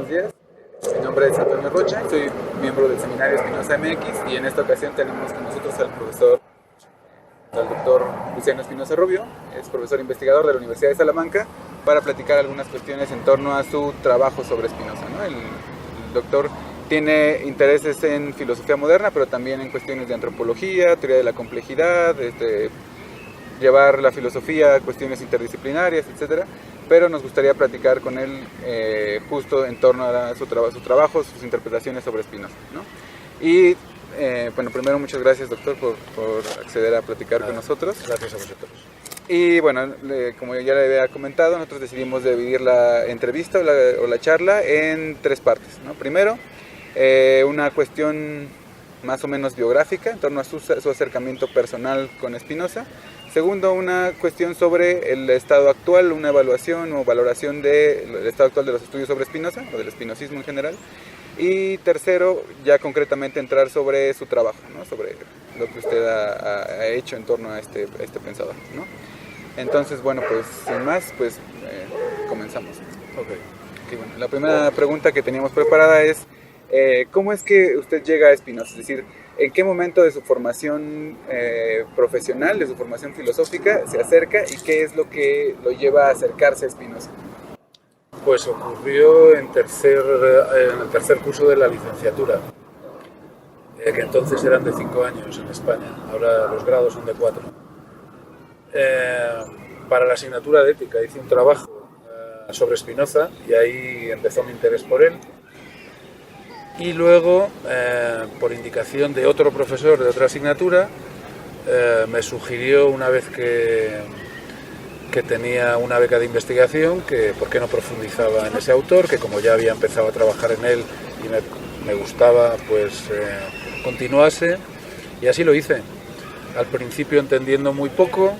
buenos días. Mi nombre es Antonio Rocha, soy miembro del Seminario Espinosa MX y en esta ocasión tenemos con nosotros al doctor Luciano Espinosa Rubio, es profesor investigador de la Universidad de Salamanca, para platicar algunas cuestiones en torno a su trabajo sobre Spinoza, ¿no? El doctor tiene intereses en filosofía moderna, pero también en cuestiones de antropología, teoría de la complejidad, llevar la filosofía a cuestiones interdisciplinarias, etcétera. Pero nos gustaría platicar con él justo en torno a su trabajo, sus interpretaciones sobre Spinoza, ¿no? Y bueno, primero muchas gracias, doctor, por acceder a platicar con nosotros. Gracias a vosotros. Y bueno, como ya le había comentado, nosotros decidimos dividir la entrevista o la charla en tres partes, ¿no? Primero, una cuestión más o menos biográfica en torno a su acercamiento personal con Spinoza. Segundo, una cuestión sobre el estado actual, una evaluación o valoración del estado actual de los estudios sobre Spinoza, o del espinozismo en general. Y tercero, ya concretamente entrar sobre su trabajo, ¿no? Sobre lo que usted ha hecho en torno a este pensador, ¿no? Entonces, bueno, pues sin más, pues comenzamos. Okay, bueno, la primera pregunta que teníamos preparada es, ¿cómo es que usted llega a Spinoza? Es decir, ¿en qué momento de su formación profesional, de su formación filosófica, se acerca y qué es lo que lo lleva a acercarse a Spinoza? Pues ocurrió en el tercer curso de la licenciatura, que entonces eran de 5 años en España, ahora los grados son de 4. Para la asignatura de ética hice un trabajo sobre Spinoza y ahí empezó mi interés por él. Y luego, por indicación de otro profesor de otra asignatura, me sugirió, una vez que tenía una beca de investigación, que por qué no profundizaba en ese autor, que como ya había empezado a trabajar en él y me gustaba, pues continuase. Y así lo hice. Al principio entendiendo muy poco,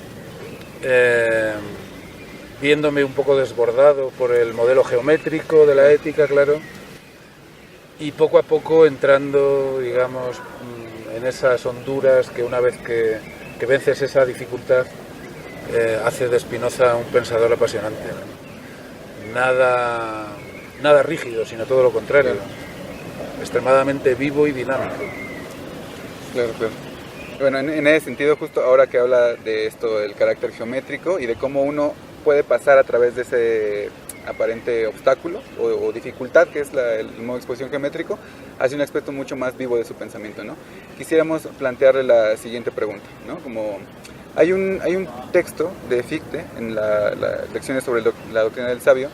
viéndome un poco desbordado por el modelo geométrico de la ética, claro. Y poco a poco entrando, digamos, en esas honduras que una vez que vences esa dificultad, hace de Spinoza un pensador apasionante, ¿no? Nada rígido, sino todo lo contrario. Claro. Extremadamente vivo y dinámico. Claro. Bueno, en ese sentido, justo ahora que habla de esto, del carácter geométrico y de cómo uno puede pasar a través de ese aparente obstáculo o dificultad que es el modo de exposición geométrico, hacia un aspecto mucho más vivo de su pensamiento, ¿no? Quisiéramos plantearle la siguiente pregunta, ¿no? Como hay un texto de Fichte en las lecciones sobre la doctrina del sabio,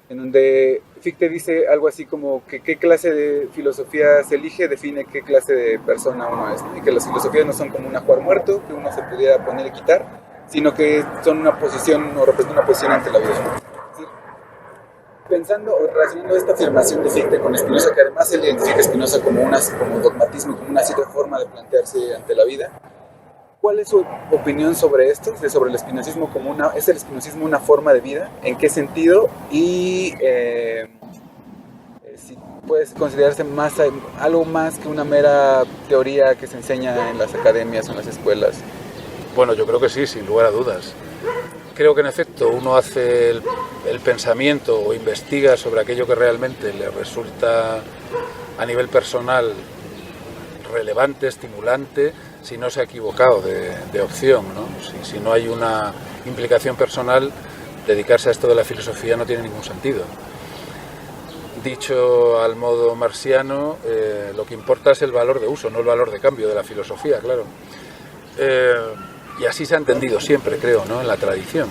en donde Fichte dice algo así como que qué clase de filosofía se elige define qué clase de persona uno es, y que las filosofías no son como un ajuar muerto que uno se pudiera poner y quitar, sino que son una posición o representan una posición ante la vida. Pensando o relacionando esta afirmación de Fichte con Spinoza, que además él identifica a Spinoza como dogmatismo, como una cierta forma de plantearse ante la vida, ¿cuál es su opinión sobre esto? Sobre el espinozismo ¿es el espinozismo una forma de vida? ¿En qué sentido? Y si puede considerarse algo más que una mera teoría que se enseña en las academias o en las escuelas. Bueno, yo creo que sí, sin lugar a dudas. Creo que en efecto uno hace el pensamiento o investiga sobre aquello que realmente le resulta a nivel personal relevante, estimulante, si no se ha equivocado de opción, ¿no? Si no hay una implicación personal, dedicarse a esto de la filosofía no tiene ningún sentido. Dicho al modo marxiano, lo que importa es el valor de uso, no el valor de cambio de la filosofía, claro. Y así se ha entendido siempre, creo, ¿no? En la tradición.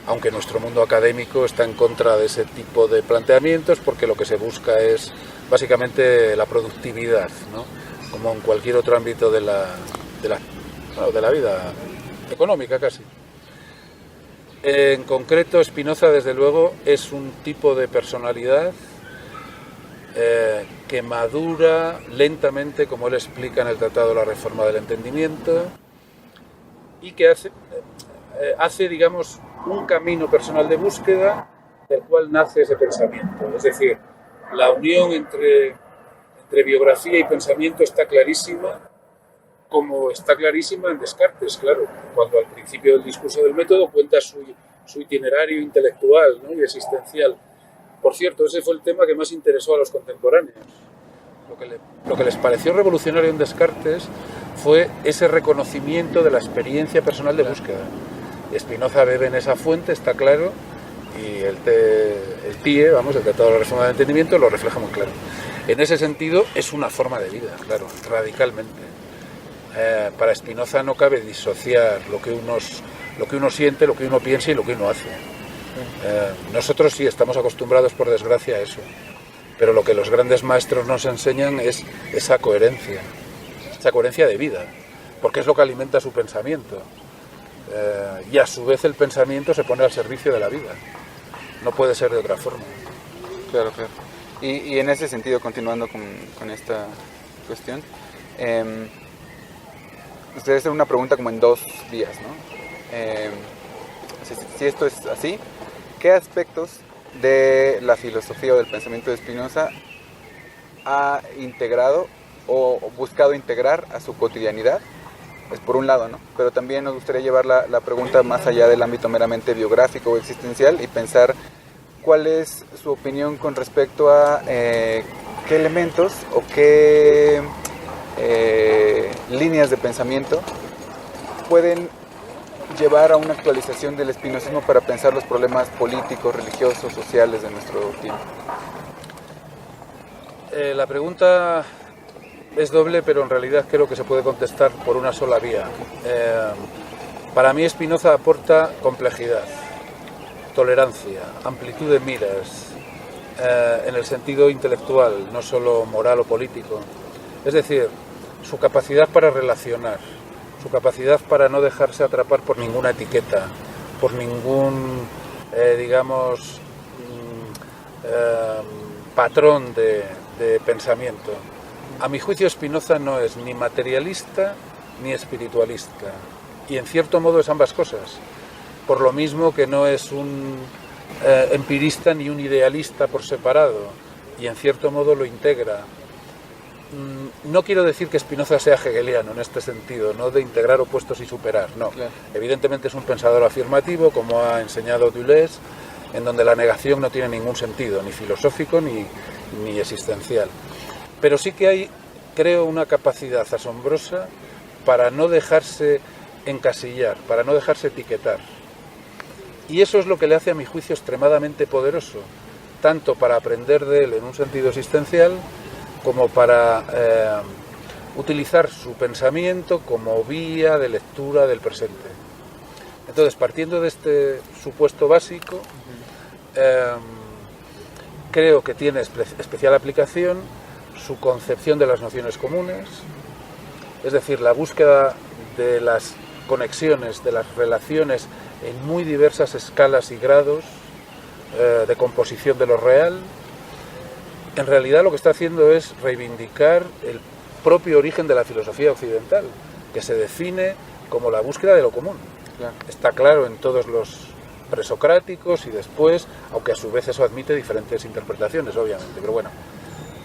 Aunque nuestro mundo académico está en contra de ese tipo de planteamientos, porque lo que se busca es básicamente la productividad, ¿no? Como en cualquier otro ámbito de la vida económica casi. En concreto, Spinoza, desde luego, es un tipo de personalidad que madura lentamente, como él explica en el Tratado de la Reforma del Entendimiento, y que hace, digamos, un camino personal de búsqueda del cual nace ese pensamiento. Es decir, la unión entre biografía y pensamiento está clarísima, como está clarísima en Descartes, claro, cuando al principio del discurso del método cuenta su itinerario intelectual, ¿no? Y existencial. Por cierto, ese fue el tema que más interesó a los contemporáneos. Lo que les pareció revolucionario en Descartes fue ese reconocimiento de la experiencia personal de búsqueda. Spinoza bebe en esa fuente, está claro, y el TIE, el Tratado de la Reforma del Entendimiento, lo refleja muy claro. En ese sentido, es una forma de vida, claro, radicalmente. Para Spinoza no cabe disociar lo que uno siente, lo que uno piensa y lo que uno hace. Nosotros sí estamos acostumbrados, por desgracia, a eso. Pero lo que los grandes maestros nos enseñan es esa coherencia de vida, porque es lo que alimenta su pensamiento. Y a su vez el pensamiento se pone al servicio de la vida. No puede ser de otra forma. Claro, claro. Y en ese sentido, continuando con esta cuestión, ustedes hacen una pregunta como en 2 vías, ¿no? Si esto es así, ¿qué aspectos de la filosofía o del pensamiento de Spinoza ha integrado o buscado integrar a su cotidianidad? Es por un lado, ¿no? Pero también nos gustaría llevar la pregunta más allá del ámbito meramente biográfico o existencial y pensar cuál es su opinión con respecto a qué elementos o qué líneas de pensamiento pueden llevar a una actualización del espinozismo para pensar los problemas políticos, religiosos, sociales de nuestro tiempo. La pregunta es doble, pero en realidad creo que se puede contestar por una sola vía. Para mí Spinoza aporta complejidad, tolerancia, amplitud de miras, en el sentido intelectual, no solo moral o político. Es decir, su capacidad para relacionar, su capacidad para no dejarse atrapar por ninguna etiqueta, por ningún, patrón de pensamiento. A mi juicio, Spinoza no es ni materialista ni espiritualista, y en cierto modo es ambas cosas, por lo mismo que no es un empirista ni un idealista por separado, y en cierto modo lo integra. No quiero decir que Spinoza sea hegeliano en este sentido, no de integrar opuestos y superar, no. Claro. Evidentemente es un pensador afirmativo, como ha enseñado Deleuze, en donde la negación no tiene ningún sentido, ni filosófico ni existencial. Pero sí que hay, creo, una capacidad asombrosa para no dejarse encasillar, para no dejarse etiquetar. Y eso es lo que le hace, a mi juicio, extremadamente poderoso, tanto para aprender de él en un sentido existencial, como para utilizar su pensamiento como vía de lectura del presente. Entonces, partiendo de este supuesto básico, creo que tiene especial aplicación su concepción de las nociones comunes, es decir, la búsqueda de las conexiones, de las relaciones en muy diversas escalas y grados de composición de lo real. En realidad lo que está haciendo es reivindicar el propio origen de la filosofía occidental, que se define como la búsqueda de lo común. Claro. Está claro en todos los presocráticos y después, aunque a su vez eso admite diferentes interpretaciones, obviamente. Pero bueno,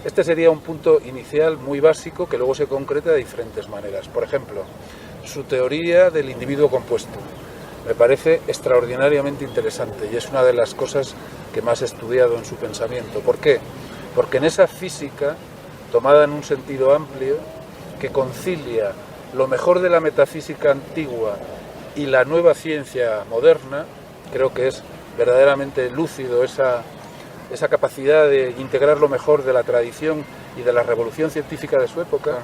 este sería un punto inicial muy básico que luego se concreta de diferentes maneras. Por ejemplo, su teoría del individuo compuesto me parece extraordinariamente interesante y es una de las cosas que más he estudiado en su pensamiento. ¿Por qué? Porque en esa física, tomada en un sentido amplio, que concilia lo mejor de la metafísica antigua y la nueva ciencia moderna, creo que es verdaderamente lúcido esa capacidad de integrar lo mejor de la tradición y de la revolución científica de su época.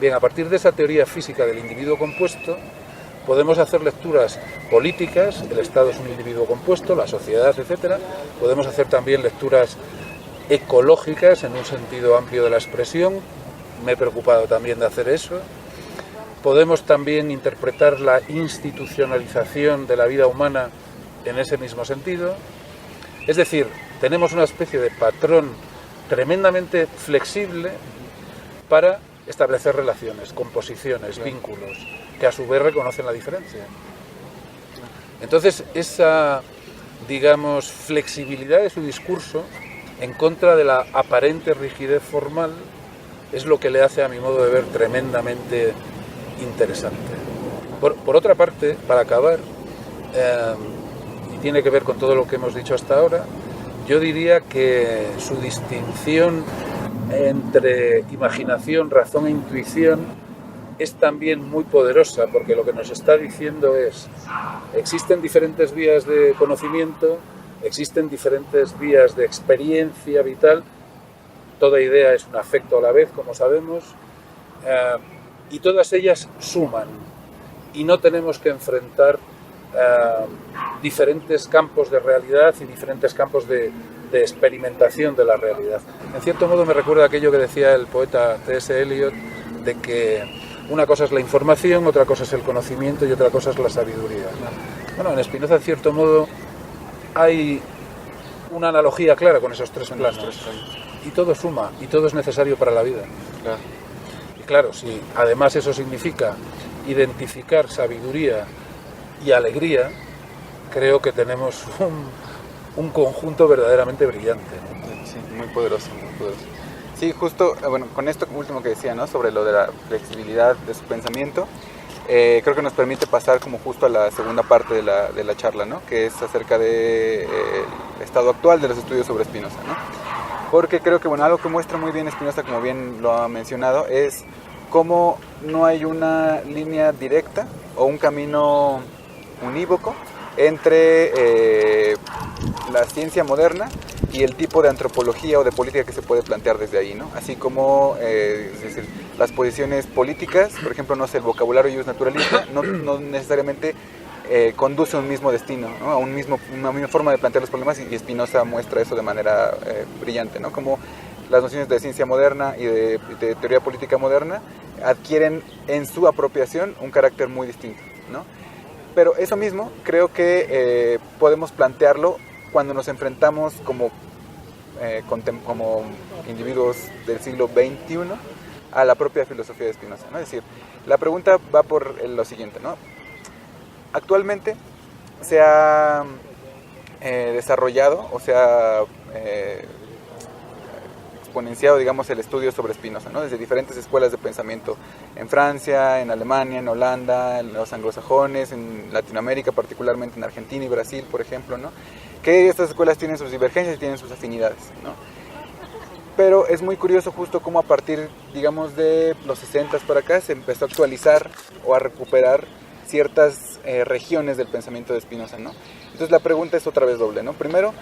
Bien, a partir de esa teoría física del individuo compuesto, podemos hacer lecturas políticas, el Estado es un individuo compuesto, la sociedad, etcétera. Podemos hacer también lecturas ecológicas en un sentido amplio de la expresión, me he preocupado también de hacer eso. Podemos también interpretar la institucionalización de la vida humana en ese mismo sentido. Es decir, tenemos una especie de patrón tremendamente flexible para establecer relaciones, composiciones, vínculos, que a su vez reconocen la diferencia. Entonces, esa, flexibilidad de su discurso, en contra de la aparente rigidez formal, es lo que le hace, a mi modo de ver, tremendamente interesante. Por otra parte, para acabar, y tiene que ver con todo lo que hemos dicho hasta ahora, yo diría que su distinción entre imaginación, razón e intuición es también muy poderosa, porque lo que nos está diciendo es: existen diferentes vías de conocimiento, existen diferentes vías de experiencia vital, toda idea es un afecto a la vez, como sabemos, y todas ellas suman, y no tenemos que enfrentar diferentes campos de realidad y diferentes campos de experimentación de la realidad. En cierto modo me recuerda aquello que decía el poeta T.S. Eliot, de que una cosa es la información, otra cosa es el conocimiento y otra cosa es la sabiduría. Bueno, en Spinoza, en cierto modo, hay una analogía clara con esos tres planos. Y todo suma, y todo es necesario para la vida. Claro. Y claro, si además eso significa identificar sabiduría y alegría, creo que tenemos un conjunto verdaderamente brillante, ¿no? Sí, muy poderoso, muy poderoso. Sí, justo, bueno, con esto último que decía, ¿no? Sobre lo de la flexibilidad de su pensamiento, creo que nos permite pasar como justo a la segunda parte de la charla, ¿no? Que es acerca del estado actual de los estudios sobre Spinoza, ¿no? Porque creo que, bueno, algo que muestra muy bien Spinoza, como bien lo ha mencionado, es cómo no hay una línea directa o un camino unívoco entre la ciencia moderna y el tipo de antropología o de política que se puede plantear desde ahí, ¿no? Así como, es decir, las posiciones políticas, por ejemplo, no sé, el vocabulario jus naturalista, no necesariamente conduce a un mismo destino, ¿no? A una misma forma de plantear los problemas, y Spinoza muestra eso de manera brillante, ¿no? Como las nociones de ciencia moderna y de teoría política moderna adquieren en su apropiación un carácter muy distinto, ¿no? Pero eso mismo creo que podemos plantearlo cuando nos enfrentamos como individuos del siglo XXI a la propia filosofía de Spinoza, ¿no? Es decir, la pregunta va por lo siguiente, ¿no? Actualmente se ha desarrollado, o se ha exponenciado, digamos, el estudio sobre Spinoza, ¿no? Desde diferentes escuelas de pensamiento en Francia, en Alemania, en Holanda, en los anglosajones, en Latinoamérica, particularmente en Argentina y Brasil, por ejemplo, ¿no? Que estas escuelas tienen sus divergencias y tienen sus afinidades, ¿no? Pero es muy curioso justo cómo a partir, digamos, de los 60 para acá se empezó a actualizar o a recuperar ciertas regiones del pensamiento de Spinoza, ¿no? Entonces la pregunta es otra vez doble, ¿no? Primero,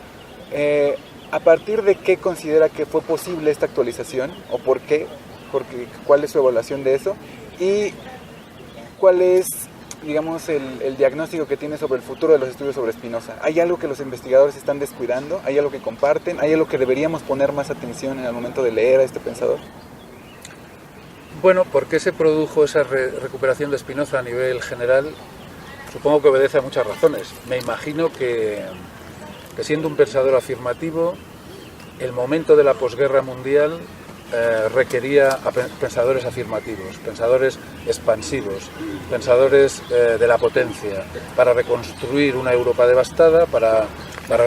¿a partir de qué considera que fue posible esta actualización? ¿O por qué? ¿Cuál es su evaluación de eso? ¿Y cuál es, digamos, el diagnóstico que tiene sobre el futuro de los estudios sobre Spinoza? ¿Hay algo que los investigadores están descuidando? ¿Hay algo que comparten? ¿Hay algo que deberíamos poner más atención en el momento de leer a este pensador? Bueno, ¿por qué se produjo esa recuperación de Spinoza a nivel general? Supongo que obedece a muchas razones. Me imagino que siendo un pensador afirmativo, el momento de la posguerra mundial requería a pensadores afirmativos, pensadores expansivos, pensadores de la potencia, para reconstruir una Europa devastada, para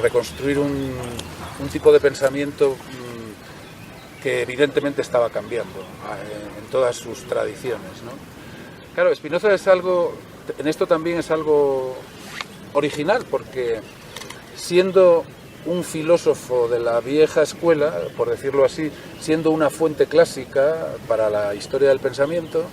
reconstruir un tipo de pensamiento que evidentemente estaba cambiando en todas sus tradiciones, ¿no? Claro, Spinoza es algo, en esto también es algo original, porque siendo un filósofo de la vieja escuela, por decirlo así, siendo una fuente clásica para la historia del pensamiento,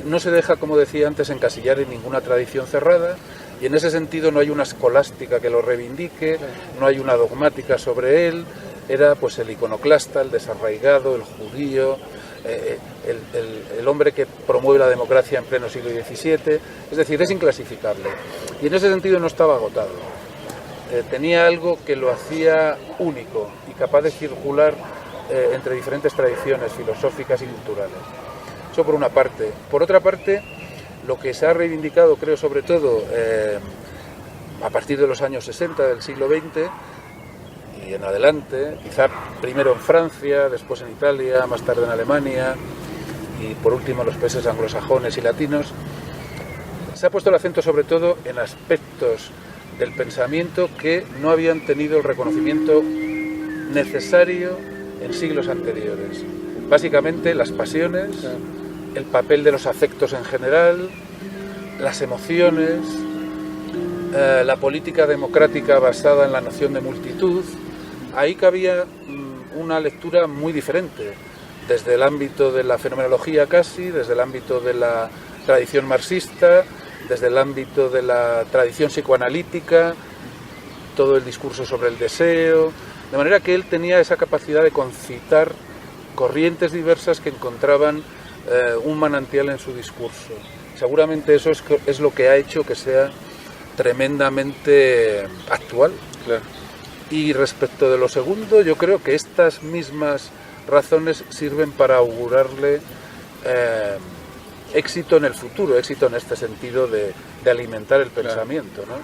no se deja, como decía antes, encasillar en ninguna tradición cerrada, y en ese sentido no hay una escolástica que lo reivindique, no hay una dogmática sobre él. Era pues el iconoclasta, el desarraigado, el judío, el hombre que promueve la democracia en pleno siglo XVII, es decir, es inclasificable. Y en ese sentido no estaba agotado. Tenía algo que lo hacía único y capaz de circular entre diferentes tradiciones filosóficas y culturales. Eso por una parte. Por otra parte, lo que se ha reivindicado, creo, sobre todo a partir de los años 60 del siglo XX, y en adelante, quizá primero en Francia, después en Italia, más tarde en Alemania y por último en los países anglosajones y latinos, se ha puesto el acento sobre todo en aspectos del pensamiento que no habían tenido el reconocimiento necesario en siglos anteriores. Básicamente las pasiones, el papel de los afectos en general, las emociones, la política democrática basada en la noción de multitud, ahí cabía una lectura muy diferente, desde el ámbito de la fenomenología casi, desde el ámbito de la tradición marxista, desde el ámbito de la tradición psicoanalítica, todo el discurso sobre el deseo, de manera que él tenía esa capacidad de concitar corrientes diversas que encontraban un manantial en su discurso. Seguramente eso es lo que ha hecho que sea tremendamente actual. Claro. Y respecto de lo segundo, yo creo que estas mismas razones sirven para augurarle éxito en el futuro, éxito en este sentido de alimentar el pensamiento, ¿no?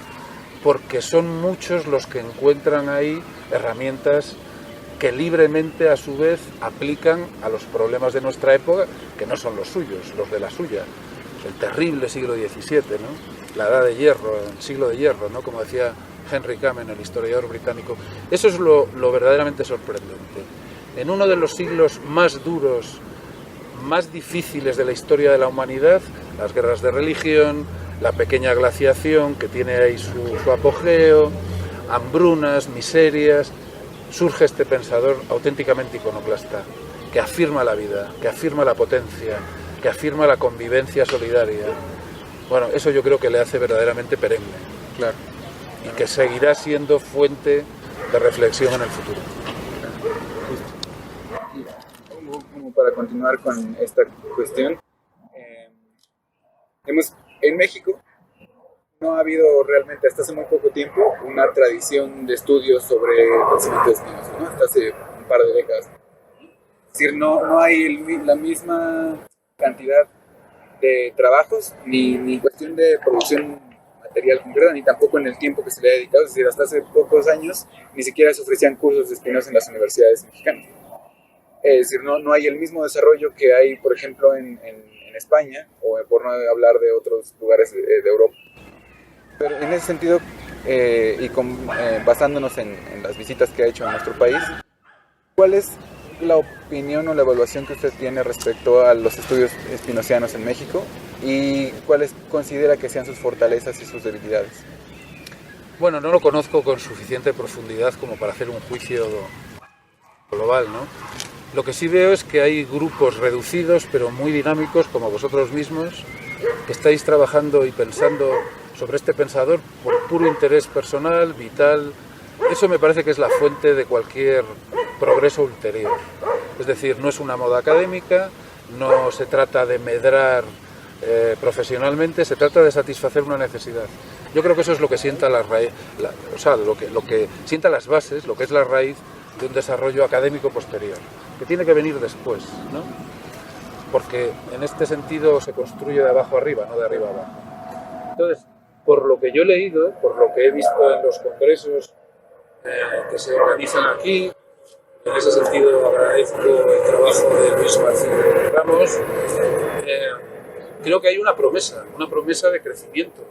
Porque son muchos los que encuentran ahí herramientas que libremente a su vez aplican a los problemas de nuestra época, que no son los suyos, los de la suya. El terrible siglo XVII, ¿no? La edad de hierro, el siglo de hierro, ¿no? Como decía Henry Kamen, el historiador británico. Eso es lo verdaderamente sorprendente. En uno de los siglos más duros, más difíciles de la historia de la humanidad, las guerras de religión, la pequeña glaciación que tiene ahí su apogeo, hambrunas, miserias, surge este pensador auténticamente iconoclasta, que afirma la vida, que afirma la potencia, que afirma la convivencia solidaria. Bueno, eso yo creo que le hace verdaderamente perenne. Claro. Y que seguirá siendo fuente de reflexión en el futuro. Como para continuar con esta cuestión, en México no ha habido realmente hasta hace muy poco tiempo una tradición de estudios sobre el pensamiento de Spinoza, ¿no? Hasta hace un par de décadas. Es decir, no hay la misma cantidad de trabajos ni cuestión de producción material concreta, ni tampoco en el tiempo que se le ha dedicado. Es decir, hasta hace pocos años ni siquiera se ofrecían cursos de Spinoza en las universidades mexicanas. Es decir, no hay el mismo desarrollo que hay, por ejemplo, en España, o por no hablar de otros lugares de Europa. Pero en ese sentido, basándonos en las visitas que ha hecho a nuestro país, ¿cuál es la opinión o la evaluación que usted tiene respecto a los estudios spinozianos en México y cuáles considera que sean sus fortalezas y sus debilidades? Bueno, no lo conozco con suficiente profundidad como para hacer un juicio global, ¿no? Lo que sí veo es que hay grupos reducidos pero muy dinámicos, como vosotros mismos, que estáis trabajando y pensando sobre este pensador por puro interés personal, vital. Eso me parece que es la fuente de cualquier progreso ulterior. Es decir, no es una moda académica, no se trata de medrar profesionalmente, se trata de satisfacer una necesidad. Yo creo que eso es lo que sienta lo que sienta las bases, lo que es la raíz de un desarrollo académico posterior, que tiene que venir después, ¿no? Porque en este sentido se construye de abajo arriba, no de arriba abajo. Entonces, por lo que yo he leído, por lo que he visto en los congresos que se organizan aquí, en ese sentido agradezco el trabajo de Luis Marcelo Ramos, creo que hay una promesa de crecimiento.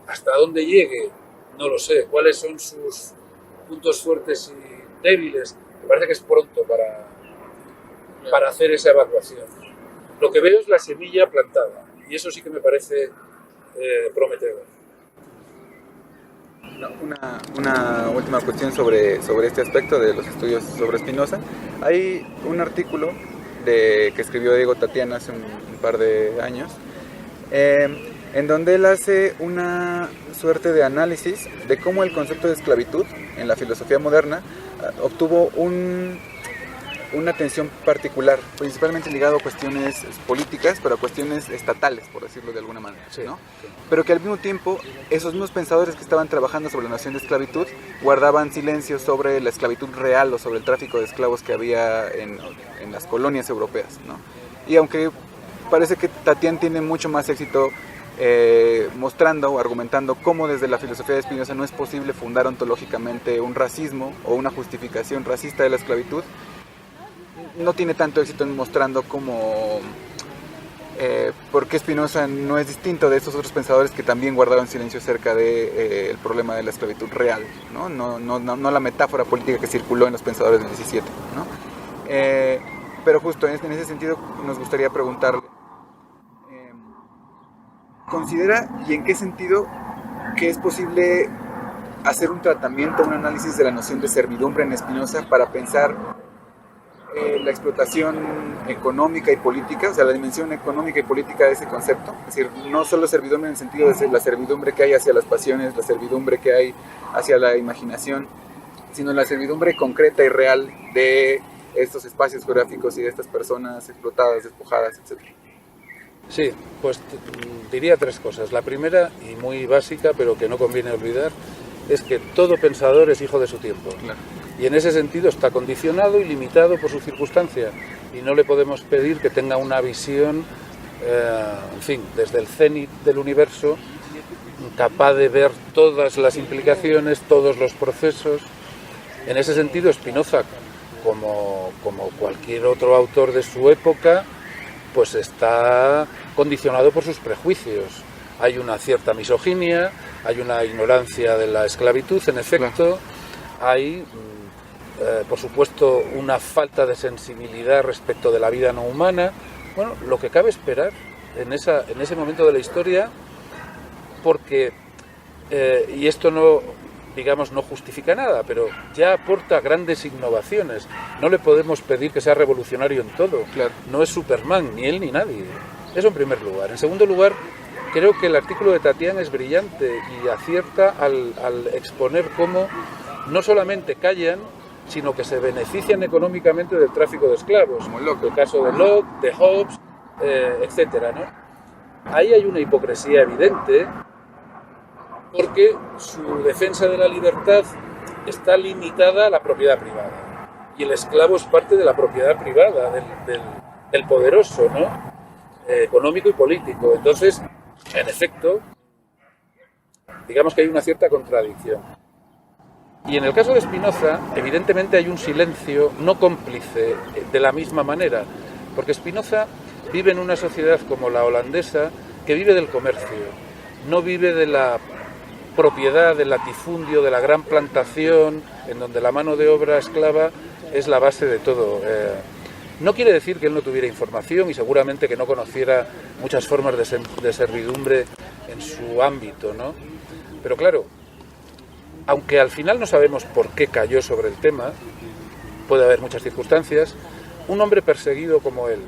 Hasta dónde llegue, no lo sé. ¿Cuáles son sus puntos fuertes y débiles? Me parece que es pronto para hacer esa evaluación. Lo que veo es la semilla plantada, y eso sí que me parece prometedor. Una última cuestión sobre este aspecto de los estudios sobre Spinoza. Hay un artículo que escribió Diego Tatiana hace un par de años, en donde él hace una suerte de análisis de cómo el concepto de esclavitud en la filosofía moderna obtuvo una atención particular, principalmente ligado a cuestiones políticas, pero a cuestiones estatales, por decirlo de alguna manera, sí, ¿no? Sí. Pero que al mismo tiempo, esos mismos pensadores que estaban trabajando sobre la noción de esclavitud, guardaban silencio sobre la esclavitud real o sobre el tráfico de esclavos que había en las colonias europeas, ¿no? Y aunque parece que Tatiana tiene mucho más éxito mostrando o argumentando cómo desde la filosofía de Spinoza no es posible fundar ontológicamente un racismo o una justificación racista de la esclavitud, no tiene tanto éxito en mostrando cómo por qué Spinoza no es distinto de estos otros pensadores que también guardaron silencio acerca de el problema de la esclavitud real, ¿no? No la metáfora política que circuló en los pensadores del 17, ¿no? Pero justo en ese sentido nos gustaría preguntarle, ¿considera y en qué sentido que es posible hacer un tratamiento, un análisis de la noción de servidumbre en Spinoza para pensar la explotación económica y política, o sea, la dimensión económica y política de ese concepto. Es decir, no solo servidumbre en el sentido de la servidumbre que hay hacia las pasiones, la servidumbre que hay hacia la imaginación, sino la servidumbre concreta y real de estos espacios geográficos y de estas personas explotadas, despojadas, etc. Sí, pues diría tres cosas. La primera, y muy básica, pero que no conviene olvidar, es que todo pensador es hijo de su tiempo. Claro. Y en ese sentido está condicionado y limitado por su circunstancia. Y no le podemos pedir que tenga una visión, en fin, desde el cenit del universo, capaz de ver todas las implicaciones, todos los procesos. En ese sentido, Spinoza, como cualquier otro autor de su época, pues está condicionado por sus prejuicios. Hay una cierta misoginia, hay una ignorancia de la esclavitud, en efecto, hay, por supuesto, una falta de sensibilidad respecto de la vida no humana. Bueno, lo que cabe esperar en ese momento de la historia, porque, y esto no, digamos, no justifica nada, pero ya aporta grandes innovaciones. No le podemos pedir que sea revolucionario en todo. Claro. No es Superman, ni él ni nadie. Eso en primer lugar. En segundo lugar, creo que el artículo de Tatiana es brillante y acierta al exponer cómo no solamente callan, sino que se benefician económicamente del tráfico de esclavos. Como Locke. El caso de Locke, de Hobbes, etcétera, ¿no? Ahí hay una hipocresía evidente, porque su defensa de la libertad está limitada a la propiedad privada. Y el esclavo es parte de la propiedad privada del poderoso, ¿no? Económico y político. Entonces, en efecto, digamos que hay una cierta contradicción. Y en el caso de Spinoza, evidentemente hay un silencio no cómplice de la misma manera, porque Spinoza vive en una sociedad como la holandesa que vive del comercio, no vive de la propiedad, del latifundio, de la gran plantación, en donde la mano de obra esclava es la base de todo. No quiere decir que él no tuviera información y seguramente que no conociera muchas formas de servidumbre en su ámbito, ¿no? Pero claro, aunque al final no sabemos por qué cayó sobre el tema, puede haber muchas circunstancias, un hombre perseguido como él,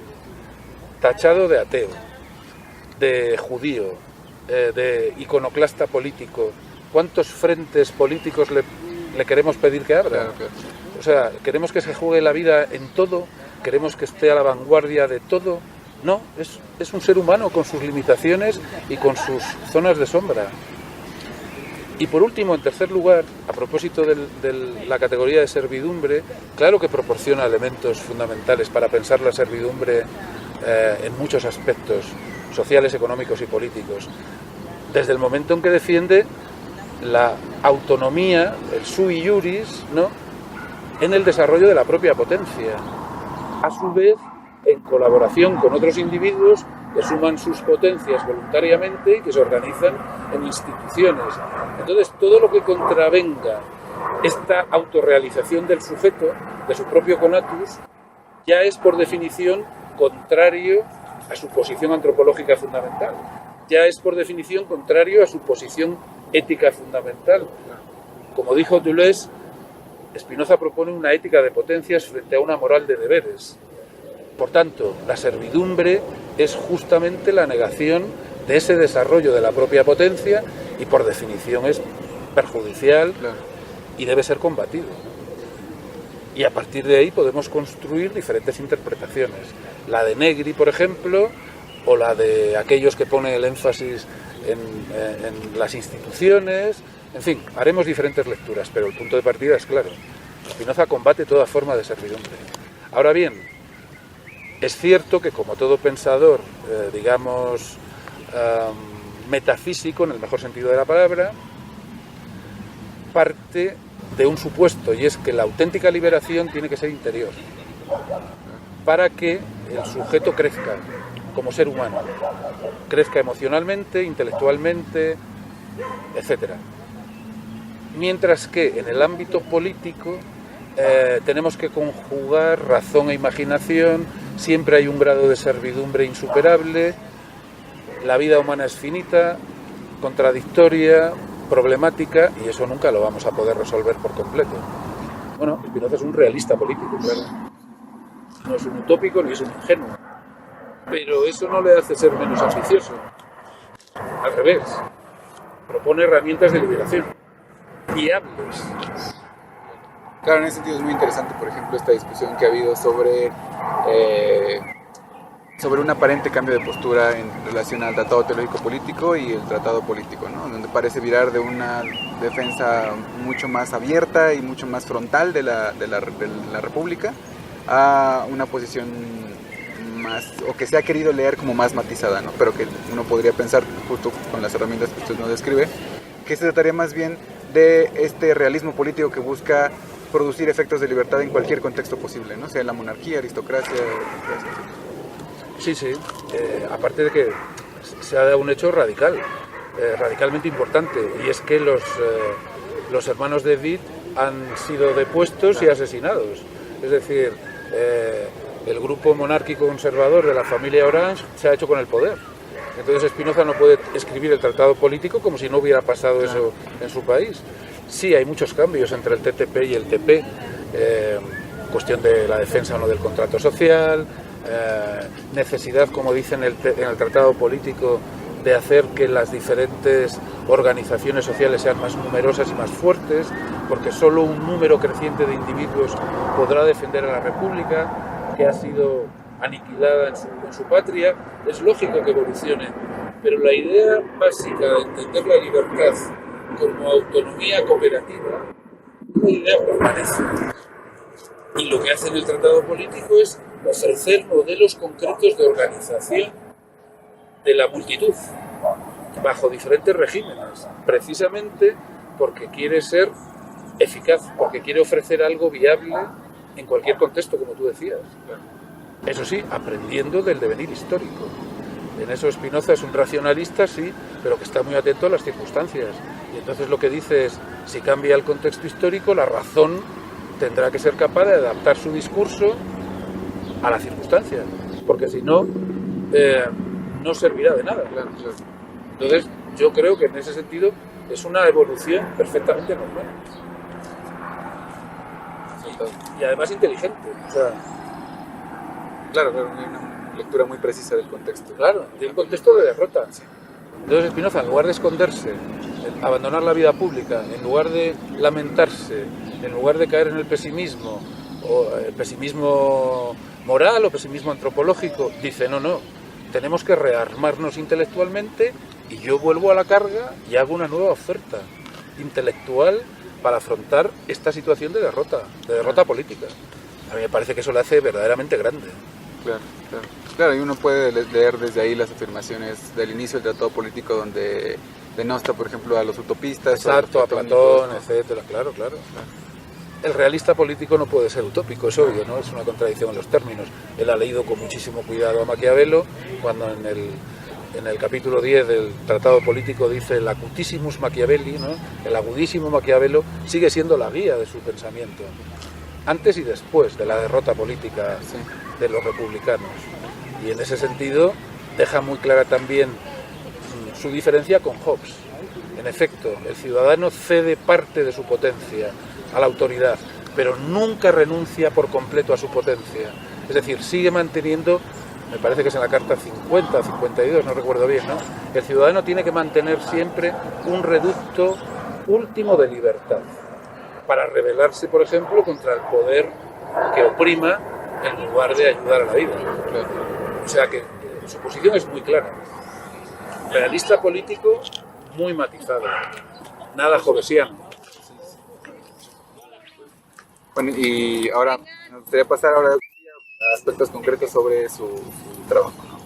tachado de ateo, de judío, de iconoclasta político, ¿cuántos frentes políticos le queremos pedir que abra? Claro, claro. O sea, ¿queremos que se juegue la vida en todo? ¿Queremos que esté a la vanguardia de todo? No, es un ser humano con sus limitaciones y con sus zonas de sombra. Y por último, en tercer lugar, a propósito de la categoría de servidumbre, claro que proporciona elementos fundamentales para pensar la servidumbre en muchos aspectos sociales, económicos y políticos. Desde el momento en que defiende la autonomía, el sui iuris, ¿no?, en el desarrollo de la propia potencia, a su vez en colaboración con otros individuos que suman sus potencias voluntariamente y que se organizan en instituciones. Entonces, todo lo que contravenga esta autorrealización del sujeto, de su propio conatus, ya es por definición contrario a su posición antropológica fundamental, ya es por definición contrario a su posición ética fundamental. Como dijo Deleuze, Spinoza propone una ética de potencias frente a una moral de deberes. Por tanto, la servidumbre es justamente la negación de ese desarrollo de la propia potencia y por definición es perjudicial y debe ser combatido. Y a partir de ahí podemos construir diferentes interpretaciones. La de Negri, por ejemplo, o la de aquellos que ponen el énfasis en las instituciones. En fin, haremos diferentes lecturas, pero el punto de partida es claro. Spinoza combate toda forma de servidumbre. Ahora bien, es cierto que como todo pensador, digamos, metafísico, en el mejor sentido de la palabra, parte de un supuesto, y es que la auténtica liberación tiene que ser interior, para que el sujeto crezca como ser humano, crezca emocionalmente, intelectualmente, etcétera. Mientras que en el ámbito político tenemos que conjugar razón e imaginación, siempre hay un grado de servidumbre insuperable, la vida humana es finita, contradictoria, problemática y eso nunca lo vamos a poder resolver por completo. Bueno, Spinoza es un realista político, claro. No es un utópico ni es un ingenuo, pero eso no le hace ser menos ambicioso. Al revés, propone herramientas de liberación viables. Claro, en ese sentido es muy interesante, por ejemplo, esta discusión que ha habido sobre un aparente cambio de postura en relación al tratado teológico político y el tratado político, ¿no? Donde parece virar de una defensa mucho más abierta y mucho más frontal de la República a una posición más, o que se ha querido leer como más matizada, ¿no? Pero que uno podría pensar, justo con las herramientas que usted nos describe, que se trataría más bien de este realismo político que busca producir efectos de libertad en cualquier contexto posible, ¿no? Sea la monarquía, aristocracia, Sí, aparte de que se ha dado un hecho radical, radicalmente importante, y es que los hermanos de Witt han sido depuestos y asesinados. Es decir, el grupo monárquico conservador de la familia Orange se ha hecho con el poder. Entonces Spinoza no puede escribir el tratado político como si no hubiera pasado eso en su país. Sí, hay muchos cambios entre el TTP y el TP, cuestión de la defensa o no del contrato social, necesidad, como dice en el tratado político, de hacer que las diferentes organizaciones sociales sean más numerosas y más fuertes, porque solo un número creciente de individuos podrá defender a la República, que ha sido aniquilada en su patria. Es lógico que evolucione, pero la idea básica de entender la libertad como autonomía cooperativa, la idea permanece. Y lo que hace en el tratado político es ofrecer modelos concretos de organización de la multitud bajo diferentes regímenes, precisamente porque quiere ser eficaz, porque quiere ofrecer algo viable en cualquier contexto, como tú decías. Eso sí, aprendiendo del devenir histórico. En eso Spinoza es un racionalista, sí, pero que está muy atento a las circunstancias. Y entonces lo que dice es, si cambia el contexto histórico, la razón tendrá que ser capaz de adaptar su discurso a las circunstancias, porque si no, no servirá de nada. Claro. Entonces, yo creo que en ese sentido es una evolución perfectamente normal. Y además inteligente. O sea, claro, hay una lectura muy precisa del contexto. Claro, de un contexto de derrota. Entonces Spinoza, en lugar de esconderse, abandonar la vida pública, en lugar de lamentarse, en lugar de caer en el pesimismo, o el pesimismo moral o pesimismo antropológico, dice, no, tenemos que rearmarnos intelectualmente y yo vuelvo a la carga y hago una nueva oferta intelectual para afrontar esta situación de derrota política. A mí me parece que eso le hace verdaderamente grande. Claro, y uno puede leer desde ahí las afirmaciones del inicio del tratado político donde denosta, por ejemplo, a los utopistas. Exacto, a Platón, etcétera, claro. El realista político no puede ser utópico, es obvio, ¿no? Es una contradicción en los términos. Él ha leído con muchísimo cuidado a Maquiavelo, cuando en el capítulo 10 del Tratado Político dice el acutissimus Machiavelli, ¿no? El agudísimo Maquiavelo sigue siendo la guía de su pensamiento, antes y después de la derrota política de los republicanos. Y en ese sentido deja muy clara también su diferencia con Hobbes. En efecto, el ciudadano cede parte de su potencia a la autoridad, pero nunca renuncia por completo a su potencia. Es decir, sigue manteniendo, me parece que es en la carta 50, 52, no recuerdo bien, ¿no? El ciudadano tiene que mantener siempre un reducto último de libertad, para rebelarse, por ejemplo, contra el poder que oprima en lugar de ayudar a la vida. O sea que su posición es muy clara. Realista político, muy matizado, nada hobbesiano. Bueno, y ahora me gustaría pasar a aspectos concretos sobre su trabajo, ¿no?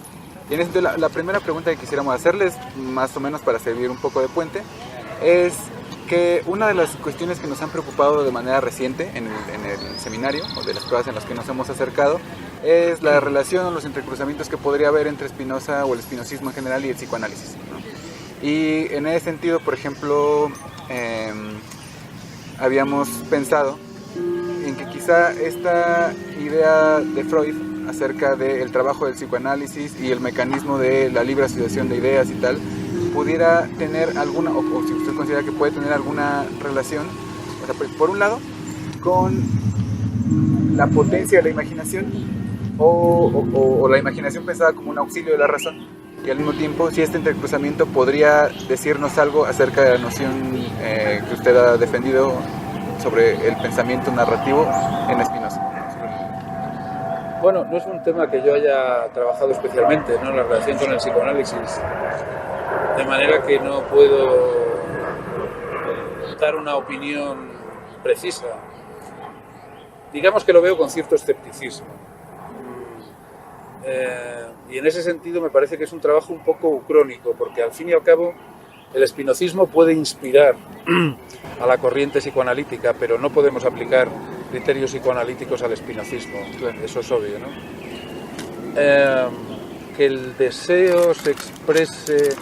Y en ese sentido, la primera pregunta que quisiéramos hacerles, más o menos para servir un poco de puente, es que una de las cuestiones que nos han preocupado de manera reciente en el seminario, o de las pruebas en las que nos hemos acercado, es la relación o los entrecruzamientos que podría haber entre Spinoza o el espinosismo en general y el psicoanálisis, ¿no? Y en ese sentido, por ejemplo, habíamos pensado en que quizá esta idea de Freud acerca del trabajo del psicoanálisis y el mecanismo de la libre asociación de ideas y tal, pudiera tener alguna, o si usted considera que puede tener alguna relación, o sea, pues, por un lado, con la potencia de la imaginación o la imaginación pensada como un auxilio de la razón, y al mismo tiempo si este entrecruzamiento podría decirnos algo acerca de la noción que usted ha defendido sobre el pensamiento narrativo en Spinoza. Bueno, no es un tema que yo haya trabajado especialmente, ¿no?, la relación con el psicoanálisis, de manera que no puedo dar una opinión precisa. Digamos que lo veo con cierto escepticismo. Y en ese sentido me parece que es un trabajo un poco ucrónico, porque al fin y al cabo el espinozismo puede inspirar a la corriente psicoanalítica, pero no podemos aplicar criterios psicoanalíticos al espinozismo. Eso es obvio, ¿no? Que el deseo se exprese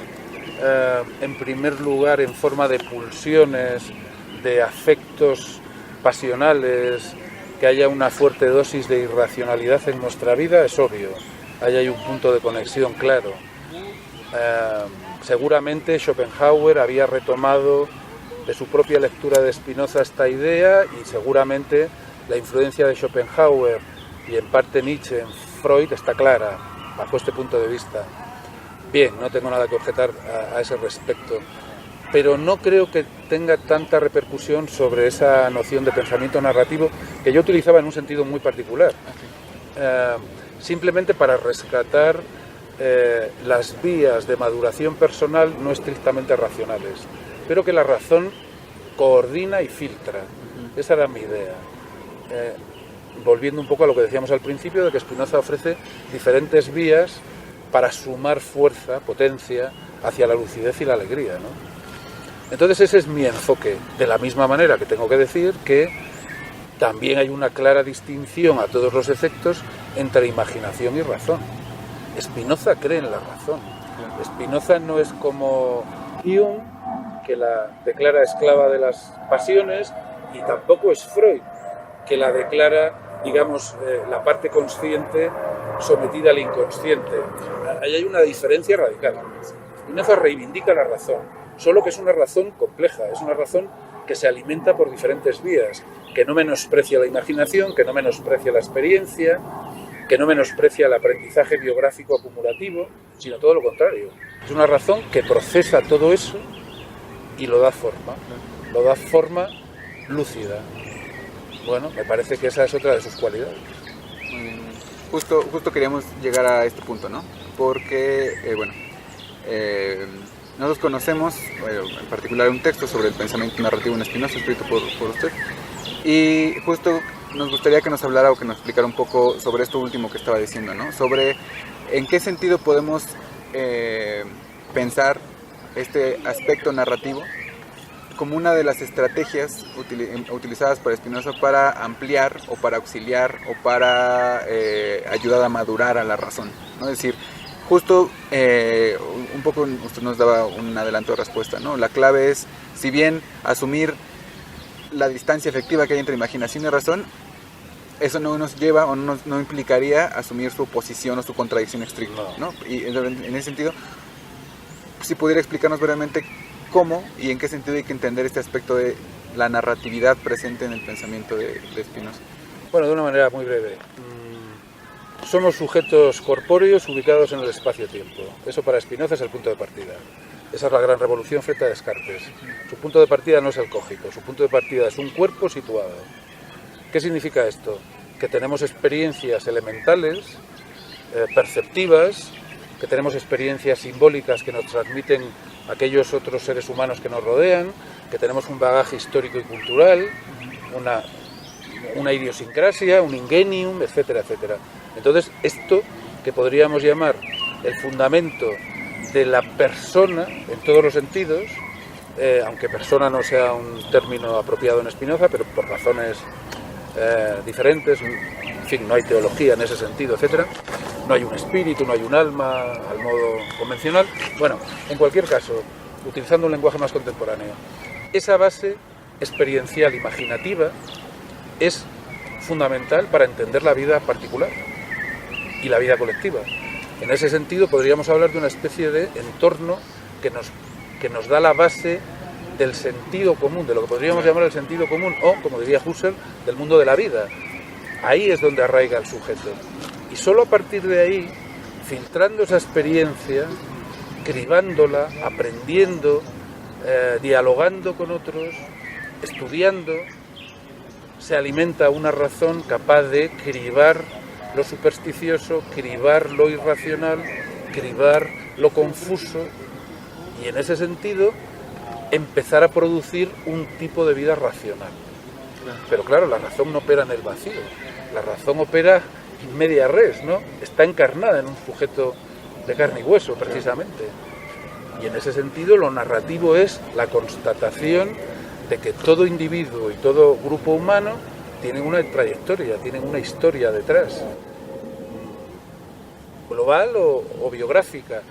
en primer lugar en forma de pulsiones, de afectos pasionales, que haya una fuerte dosis de irracionalidad en nuestra vida, es obvio. Ahí hay un punto de conexión claro. Seguramente Schopenhauer había retomado de su propia lectura de Spinoza esta idea, y seguramente la influencia de Schopenhauer y en parte Nietzsche en Freud está clara bajo este punto de vista. Bien, no tengo nada que objetar a ese respecto, pero no creo que tenga tanta repercusión sobre esa noción de pensamiento narrativo que yo utilizaba en un sentido muy particular, simplemente para rescatar las vías de maduración personal no estrictamente racionales, pero que la razón coordina y filtra. Esa era mi idea. Volviendo un poco a lo que decíamos al principio, de que Spinoza ofrece diferentes vías para sumar fuerza, potencia, hacia la lucidez y la alegría, ¿no? Entonces ese es mi enfoque, de la misma manera que tengo que decir que también hay una clara distinción a todos los efectos entre imaginación y razón. Spinoza cree en la razón. Spinoza no es como Hume, que la declara esclava de las pasiones, y tampoco es Freud, que la declara, digamos, la parte consciente sometida al inconsciente. Ahí hay una diferencia radical. Spinoza reivindica la razón, solo que es una razón compleja, es una razón que se alimenta por diferentes vías, que no menosprecia la imaginación, que no menosprecia la experiencia, que no menosprecia el aprendizaje biográfico acumulativo, sino todo lo contrario. Es una razón que procesa todo eso y lo da forma lúcida. Bueno, me parece que esa es otra de sus cualidades. Justo queríamos llegar a este punto, ¿no? Porque, nosotros conocemos, en particular, un texto sobre el pensamiento narrativo en Spinoza, escrito por usted, y justo nos gustaría que nos hablara o que nos explicara un poco sobre esto último que estaba diciendo, ¿no? Sobre en qué sentido podemos pensar este aspecto narrativo como una de las estrategias utilizadas por Spinoza para ampliar o para auxiliar o para ayudar a madurar a la razón, ¿no? Es decir, justo un poco usted nos daba un adelanto de respuesta, ¿no? La clave es, si bien asumir la distancia efectiva que hay entre imaginación y razón, eso no nos lleva o no implicaría asumir su oposición o su contradicción estricta, ¿no? Y en ese sentido, si pudiera explicarnos brevemente cómo y en qué sentido hay que entender este aspecto de la narratividad presente en el pensamiento de Spinoza. Bueno, de una manera muy breve. Somos sujetos corpóreos ubicados en el espacio-tiempo. Eso para Spinoza es el punto de partida. Esa es la gran revolución frente a Descartes. Su punto de partida no es el cógico, su punto de partida es un cuerpo situado. ¿Qué significa esto? Que tenemos experiencias elementales, perceptivas, que tenemos experiencias simbólicas que nos transmiten aquellos otros seres humanos que nos rodean, que tenemos un bagaje histórico y cultural, una idiosincrasia, un ingenium, etcétera, etcétera. Entonces, esto que podríamos llamar el fundamento de la persona en todos los sentidos, aunque persona no sea un término apropiado en Spinoza, pero por razones diferentes, en fin, no hay teología en ese sentido, etcétera. No hay un espíritu, no hay un alma al modo convencional. Bueno, en cualquier caso, utilizando un lenguaje más contemporáneo, esa base experiencial imaginativa es fundamental para entender la vida particular y la vida colectiva. En ese sentido podríamos hablar de una especie de entorno que nos da la base del sentido común, de lo que podríamos llamar el sentido común, o, como diría Husserl, del mundo de la vida. Ahí es donde arraiga el sujeto. Y solo a partir de ahí, filtrando esa experiencia, cribándola, aprendiendo, dialogando con otros, estudiando, se alimenta una razón capaz de cribar lo supersticioso, cribar lo irracional, cribar lo confuso, y en ese sentido empezar a producir un tipo de vida racional. Pero claro, la razón no opera en el vacío, la razón opera in media res, ¿no? Está encarnada en un sujeto de carne y hueso, precisamente. Y en ese sentido lo narrativo es la constatación de que todo individuo y todo grupo humano tienen una trayectoria, tienen una historia detrás, global o biográfica,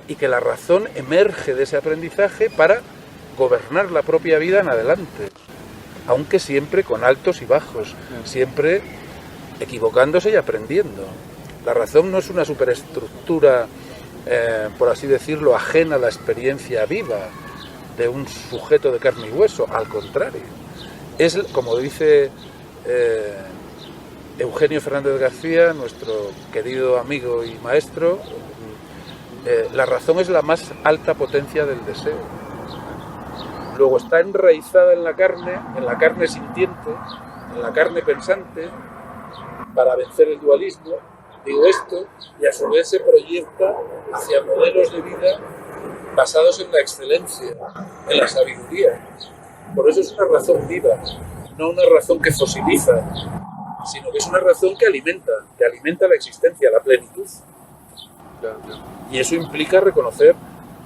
y que la razón emerge de ese aprendizaje para gobernar la propia vida en adelante, aunque siempre con altos y bajos, siempre equivocándose y aprendiendo. La razón no es una superestructura, por así decirlo, ajena a la experiencia viva de un sujeto de carne y hueso, al contrario. Es, como dice Eugenio Fernández García, nuestro querido amigo y maestro, la razón es la más alta potencia del deseo. Luego está enraizada en la carne sintiente, en la carne pensante, para vencer el dualismo. Digo esto, y a su vez se proyecta hacia modelos de vida basados en la excelencia, en la sabiduría. Por eso es una razón viva, no una razón que fosiliza, sino que es una razón que alimenta la existencia, la plenitud. Y eso implica reconocer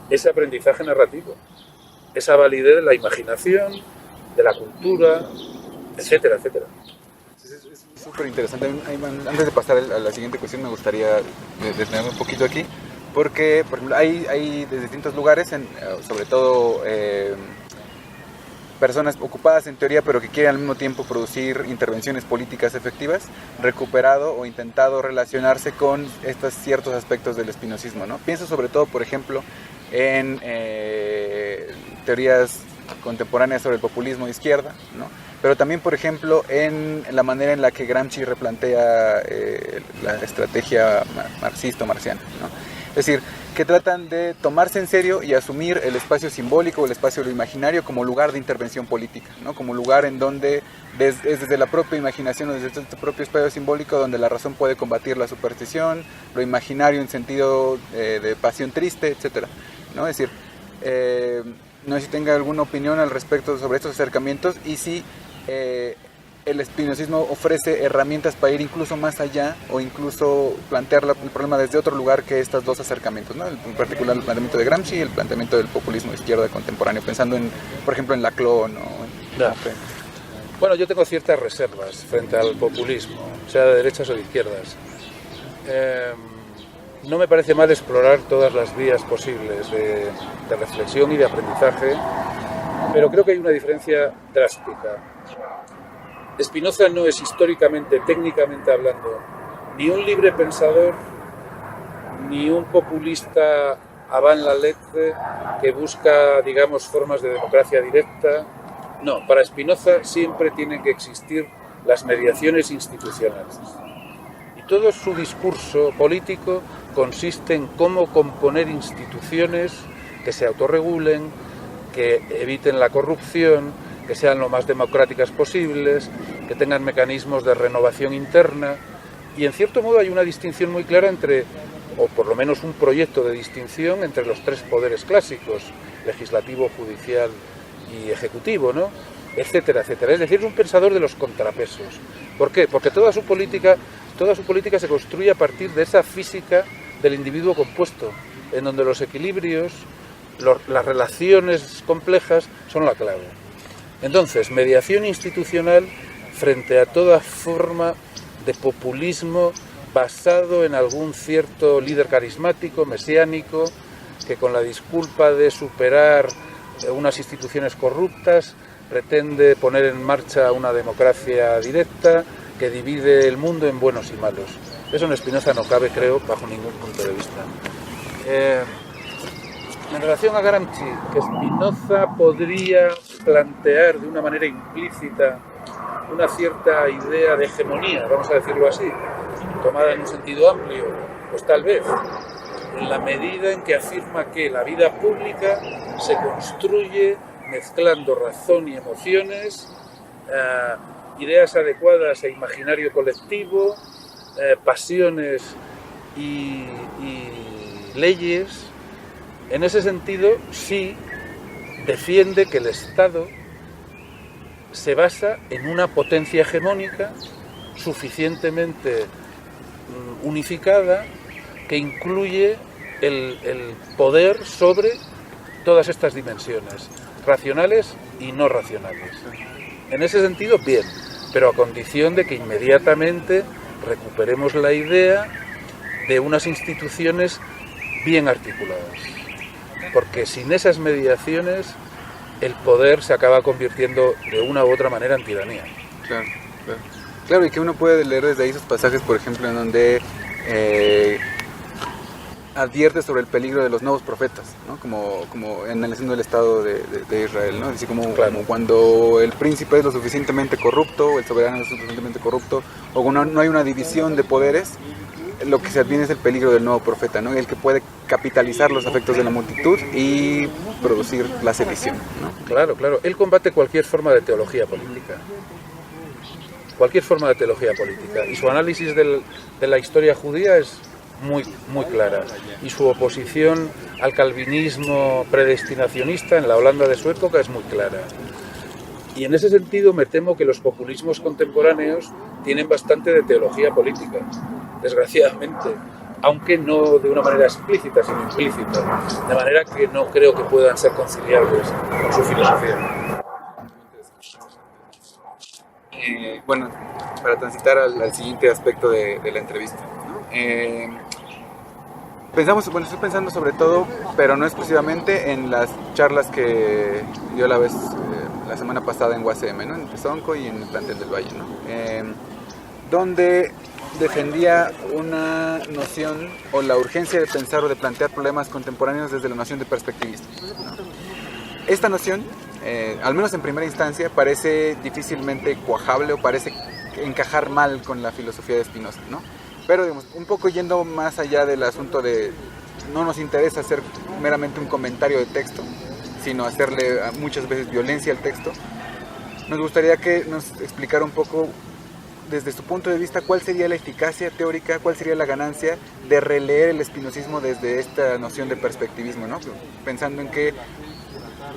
ese aprendizaje narrativo, esa validez de la imaginación, de la cultura, etcétera, etcétera. Es súper interesante. Antes de pasar a la siguiente cuestión, me gustaría detenerme un poquito aquí, porque por ejemplo, hay de distintos lugares, sobre todo personas ocupadas en teoría, pero que quieren al mismo tiempo producir intervenciones políticas efectivas, recuperado o intentado relacionarse con estos ciertos aspectos del espinosismo, ¿no? Pienso sobre todo, por ejemplo, en teorías contemporáneas sobre el populismo de izquierda, ¿no? Pero también, por ejemplo, en la manera en la que Gramsci replantea la estrategia marxista o marxiana, ¿no? Es decir, que tratan de tomarse en serio y asumir el espacio simbólico, el espacio de lo imaginario como lugar de intervención política, ¿no? Como lugar en donde es desde la propia imaginación o desde este propio espacio simbólico donde la razón puede combatir la superstición, lo imaginario en sentido de pasión triste, etcétera, ¿no? Es decir, no sé si tenga alguna opinión al respecto sobre estos acercamientos y si el espinosismo ofrece herramientas para ir incluso más allá o incluso plantear el problema desde otro lugar que estos dos acercamientos, ¿no? En particular el planteamiento de Gramsci y el planteamiento del populismo de izquierda contemporáneo, pensando por ejemplo en Laclau, ¿no? Bueno, yo tengo ciertas reservas frente al populismo, sea de derechas o de izquierdas. No me parece mal explorar todas las vías posibles de reflexión y de aprendizaje, pero creo que hay una diferencia drástica. Spinoza no es históricamente, técnicamente hablando, ni un libre pensador, ni un populista avant la lettre que busca, digamos, formas de democracia directa. No, para Spinoza siempre tienen que existir las mediaciones institucionales. Y todo su discurso político consiste en cómo componer instituciones que se autorregulen, que eviten la corrupción, que sean lo más democráticas posibles, que tengan mecanismos de renovación interna. Y en cierto modo hay una distinción muy clara entre, o por lo menos un proyecto de distinción entre los tres poderes clásicos, legislativo, judicial y ejecutivo, ¿no? Etcétera, etcétera. Es decir, es un pensador de los contrapesos. ¿Por qué? Porque toda su política se construye a partir de esa física del individuo compuesto, en donde los equilibrios, las relaciones complejas son la clave. Entonces, mediación institucional frente a toda forma de populismo basado en algún cierto líder carismático, mesiánico, que con la disculpa de superar unas instituciones corruptas pretende poner en marcha una democracia directa que divide el mundo en buenos y malos. Eso en Spinoza no cabe, creo, bajo ningún punto de vista. En relación a Gramsci, que Spinoza podría plantear de una manera implícita una cierta idea de hegemonía, vamos a decirlo así, tomada en un sentido amplio, pues tal vez, en la medida en que afirma que la vida pública se construye mezclando razón y emociones, ideas adecuadas e imaginario colectivo, pasiones y leyes. En ese sentido, sí defiende que el Estado se basa en una potencia hegemónica suficientemente unificada que incluye el poder sobre todas estas dimensiones, racionales y no racionales. En ese sentido, bien, pero a condición de que inmediatamente recuperemos la idea de unas instituciones bien articuladas. Porque sin esas mediaciones el poder se acaba convirtiendo de una u otra manera en tiranía. Claro, claro. Claro, y que uno puede leer desde ahí esos pasajes, por ejemplo, en donde advierte sobre el peligro de los nuevos profetas, ¿no? como analizando el Estado de Israel, ¿no? Así como, claro, como cuando el príncipe es lo suficientemente corrupto, o el soberano es lo suficientemente corrupto, o cuando no hay una división de poderes, lo que se adviene es el peligro del nuevo profeta, ¿no? El que puede capitalizar los afectos de la multitud y producir la sedición, ¿no? Claro, claro. Él combate cualquier forma de teología política. Cualquier forma de teología política. Y su análisis de la historia judía es muy, muy clara. Y su oposición al calvinismo predestinacionista en la Holanda de su época es muy clara. Y en ese sentido me temo que los populismos contemporáneos tienen bastante de teología política, desgraciadamente, aunque no de una manera explícita, sino implícita, de manera que no creo que puedan ser conciliables con su filosofía. Bueno, para transitar al siguiente aspecto de la entrevista, ¿no? Estoy pensando sobre todo, pero no exclusivamente, en las charlas que dio la semana pasada en UACM, ¿no? En Tezonco y en el plantel del Valle, ¿no? Donde defendía una noción o la urgencia de pensar o de plantear problemas contemporáneos desde la noción de perspectivismo, ¿no? Esta noción, al menos en primera instancia, parece difícilmente cuajable o parece encajar mal con la filosofía de Spinoza, ¿no? Pero digamos, un poco yendo más allá del asunto de no nos interesa hacer meramente un comentario de texto, sino hacerle muchas veces violencia al texto, nos gustaría que nos explicara un poco desde su punto de vista cuál sería la eficacia teórica, cuál sería la ganancia de releer el espinosismo desde esta noción de perspectivismo, ¿no? Pensando en que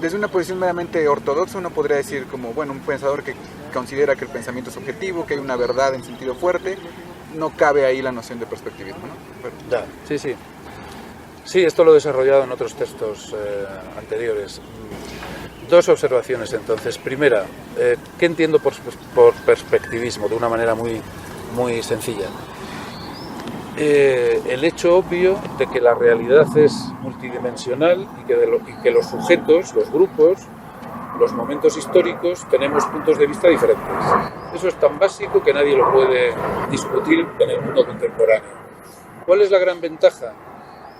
desde una posición meramente ortodoxa uno podría decir como, bueno, un pensador que considera que el pensamiento es objetivo, que hay una verdad en sentido fuerte, no cabe ahí la noción de perspectivismo, ¿no? Ya, sí, sí. Sí, esto lo he desarrollado en otros textos anteriores. Dos observaciones entonces. Primera, ¿qué entiendo por perspectivismo? De una manera muy, muy sencilla. El hecho obvio de que la realidad es multidimensional y que los sujetos, los grupos, los momentos históricos, tenemos puntos de vista diferentes. Eso es tan básico que nadie lo puede discutir en el mundo contemporáneo. ¿Cuál es la gran ventaja?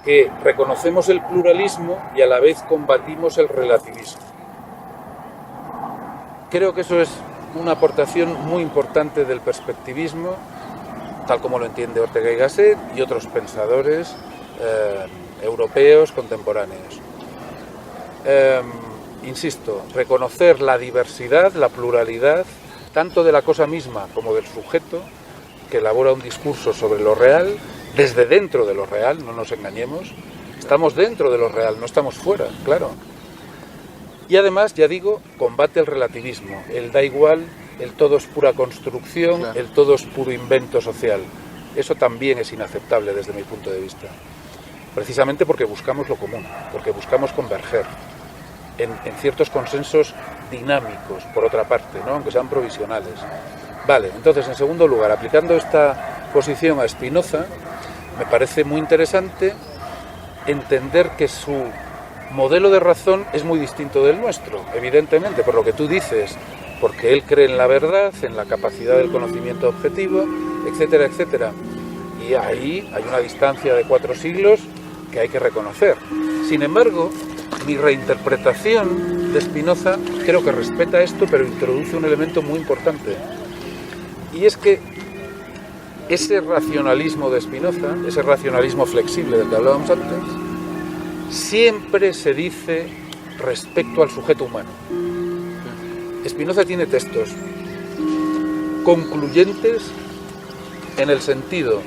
Que reconocemos el pluralismo y a la vez combatimos el relativismo. Creo que eso es una aportación muy importante del perspectivismo, tal como lo entiende Ortega y Gasset y otros pensadores europeos contemporáneos. Insisto, reconocer la diversidad, la pluralidad, tanto de la cosa misma como del sujeto, que elabora un discurso sobre lo real, desde dentro de lo real, no nos engañemos, estamos dentro de lo real, no estamos fuera, claro. Y además, ya digo, combate el relativismo, el da igual, el todo es pura construcción, claro, el todo es puro invento social. Eso también es inaceptable desde mi punto de vista, precisamente porque buscamos lo común, porque buscamos converger en ciertos consensos dinámicos, por otra parte, ¿no? Aunque sean provisionales. Vale, entonces, en segundo lugar, aplicando esta posición a Spinoza, me parece muy interesante entender que su modelo de razón es muy distinto del nuestro, evidentemente, por lo que tú dices, porque él cree en la verdad, en la capacidad del conocimiento objetivo, etcétera, etcétera. Y ahí hay una distancia de 4 siglos que hay que reconocer. Sin embargo, mi reinterpretación de Spinoza creo que respeta esto, pero introduce un elemento muy importante. Y es que ese racionalismo de Spinoza, ese racionalismo flexible del que hablábamos antes, siempre se dice respecto al sujeto humano. Spinoza tiene textos concluyentes en el sentido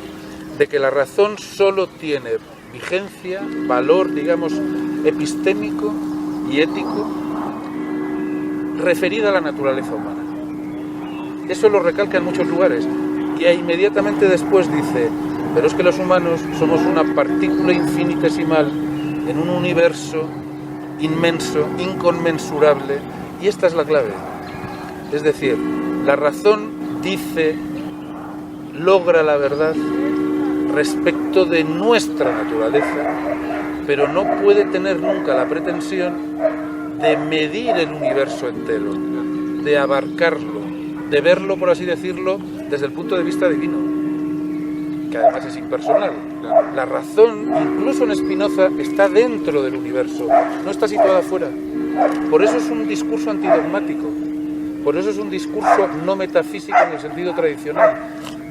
de que la razón solo tiene vigencia, valor, digamos, epistémico y ético referida a la naturaleza humana. Eso lo recalca en muchos lugares y inmediatamente después dice, pero es que los humanos somos una partícula infinitesimal en un universo inmenso, inconmensurable, y esta es la clave. Es decir, la razón dice, logra la verdad respecto de nuestra naturaleza, pero no puede tener nunca la pretensión de medir el universo entero, de abarcarlo, de verlo, por así decirlo, desde el punto de vista divino, que además es impersonal. La razón, incluso en Spinoza, está dentro del universo, no está situada fuera. Por eso es un discurso antidogmático, por eso es un discurso no metafísico en el sentido tradicional.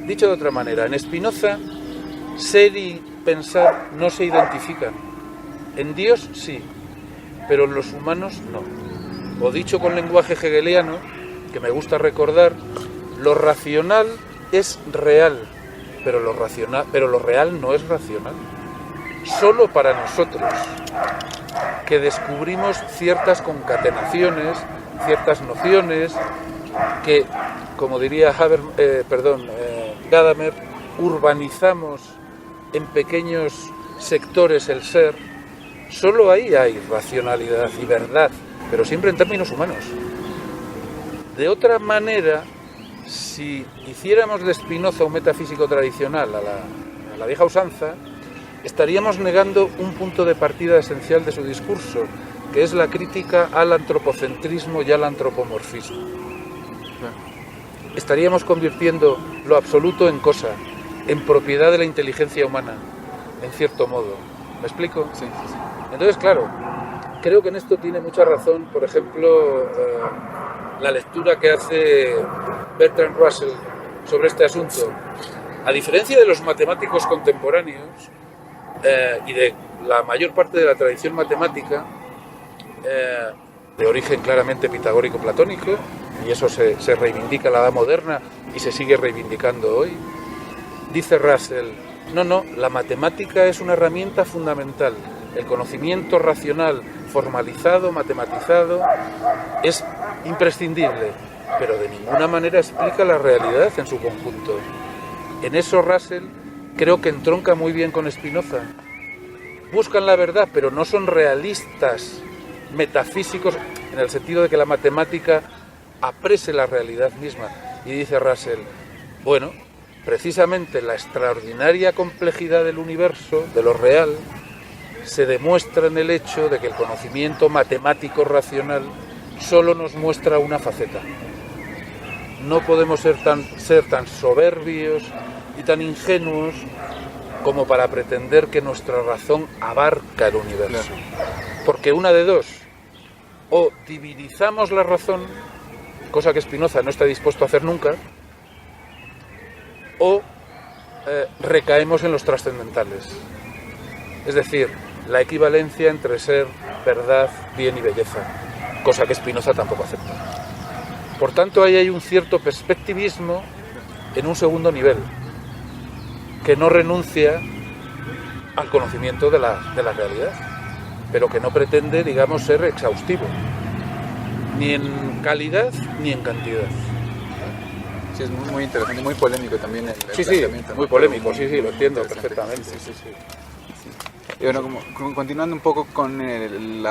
Dicho de otra manera, en Spinoza, ser y pensar no se identifican. En Dios sí, pero en los humanos no. O dicho con lenguaje hegeliano, que me gusta recordar, lo racional es real, pero lo real no es racional. Solo para nosotros, que descubrimos ciertas concatenaciones, ciertas nociones, que, como diría Gadamer, urbanizamos en pequeños sectores el ser, solo ahí hay racionalidad y verdad, pero siempre en términos humanos. De otra manera, si hiciéramos de Spinoza un metafísico tradicional a la vieja usanza, estaríamos negando un punto de partida esencial de su discurso, que es la crítica al antropocentrismo y al antropomorfismo. Estaríamos convirtiendo lo absoluto en cosa, en propiedad de la inteligencia humana, en cierto modo. ¿Me explico? Sí. Entonces, claro, creo que en esto tiene mucha razón, por ejemplo, la lectura que hace Bertrand Russell sobre este asunto. A diferencia de los matemáticos contemporáneos y de la mayor parte de la tradición matemática, de origen claramente pitagórico-platónico, y eso se reivindica en la edad moderna y se sigue reivindicando hoy, dice Russell, no, la matemática es una herramienta fundamental. El conocimiento racional, formalizado, matematizado, es imprescindible, pero de ninguna manera explica la realidad en su conjunto. En eso Russell creo que entronca muy bien con Spinoza. Buscan la verdad, pero no son realistas, metafísicos, en el sentido de que la matemática aprese la realidad misma. Y dice Russell, bueno, precisamente la extraordinaria complejidad del universo, de lo real, se demuestra en el hecho de que el conocimiento matemático racional solo nos muestra una faceta. No podemos ser tan soberbios y tan ingenuos como para pretender que nuestra razón abarca el universo. Porque una de dos, o divinizamos la razón, cosa que Spinoza no está dispuesto a hacer nunca, o recaemos en los trascendentales. Es decir, la equivalencia entre ser, verdad, bien y belleza, cosa que Spinoza tampoco acepta. Por tanto, ahí hay un cierto perspectivismo en un segundo nivel, que no renuncia al conocimiento de la realidad, pero que no pretende, digamos, ser exhaustivo, ni en calidad ni en cantidad. Sí, es muy interesante, muy polémico también el Sí, planteamiento, muy ¿no? polémico, Muy sí, lo entiendo interesante. perfectamente. Sí. Y bueno, continuando un poco con el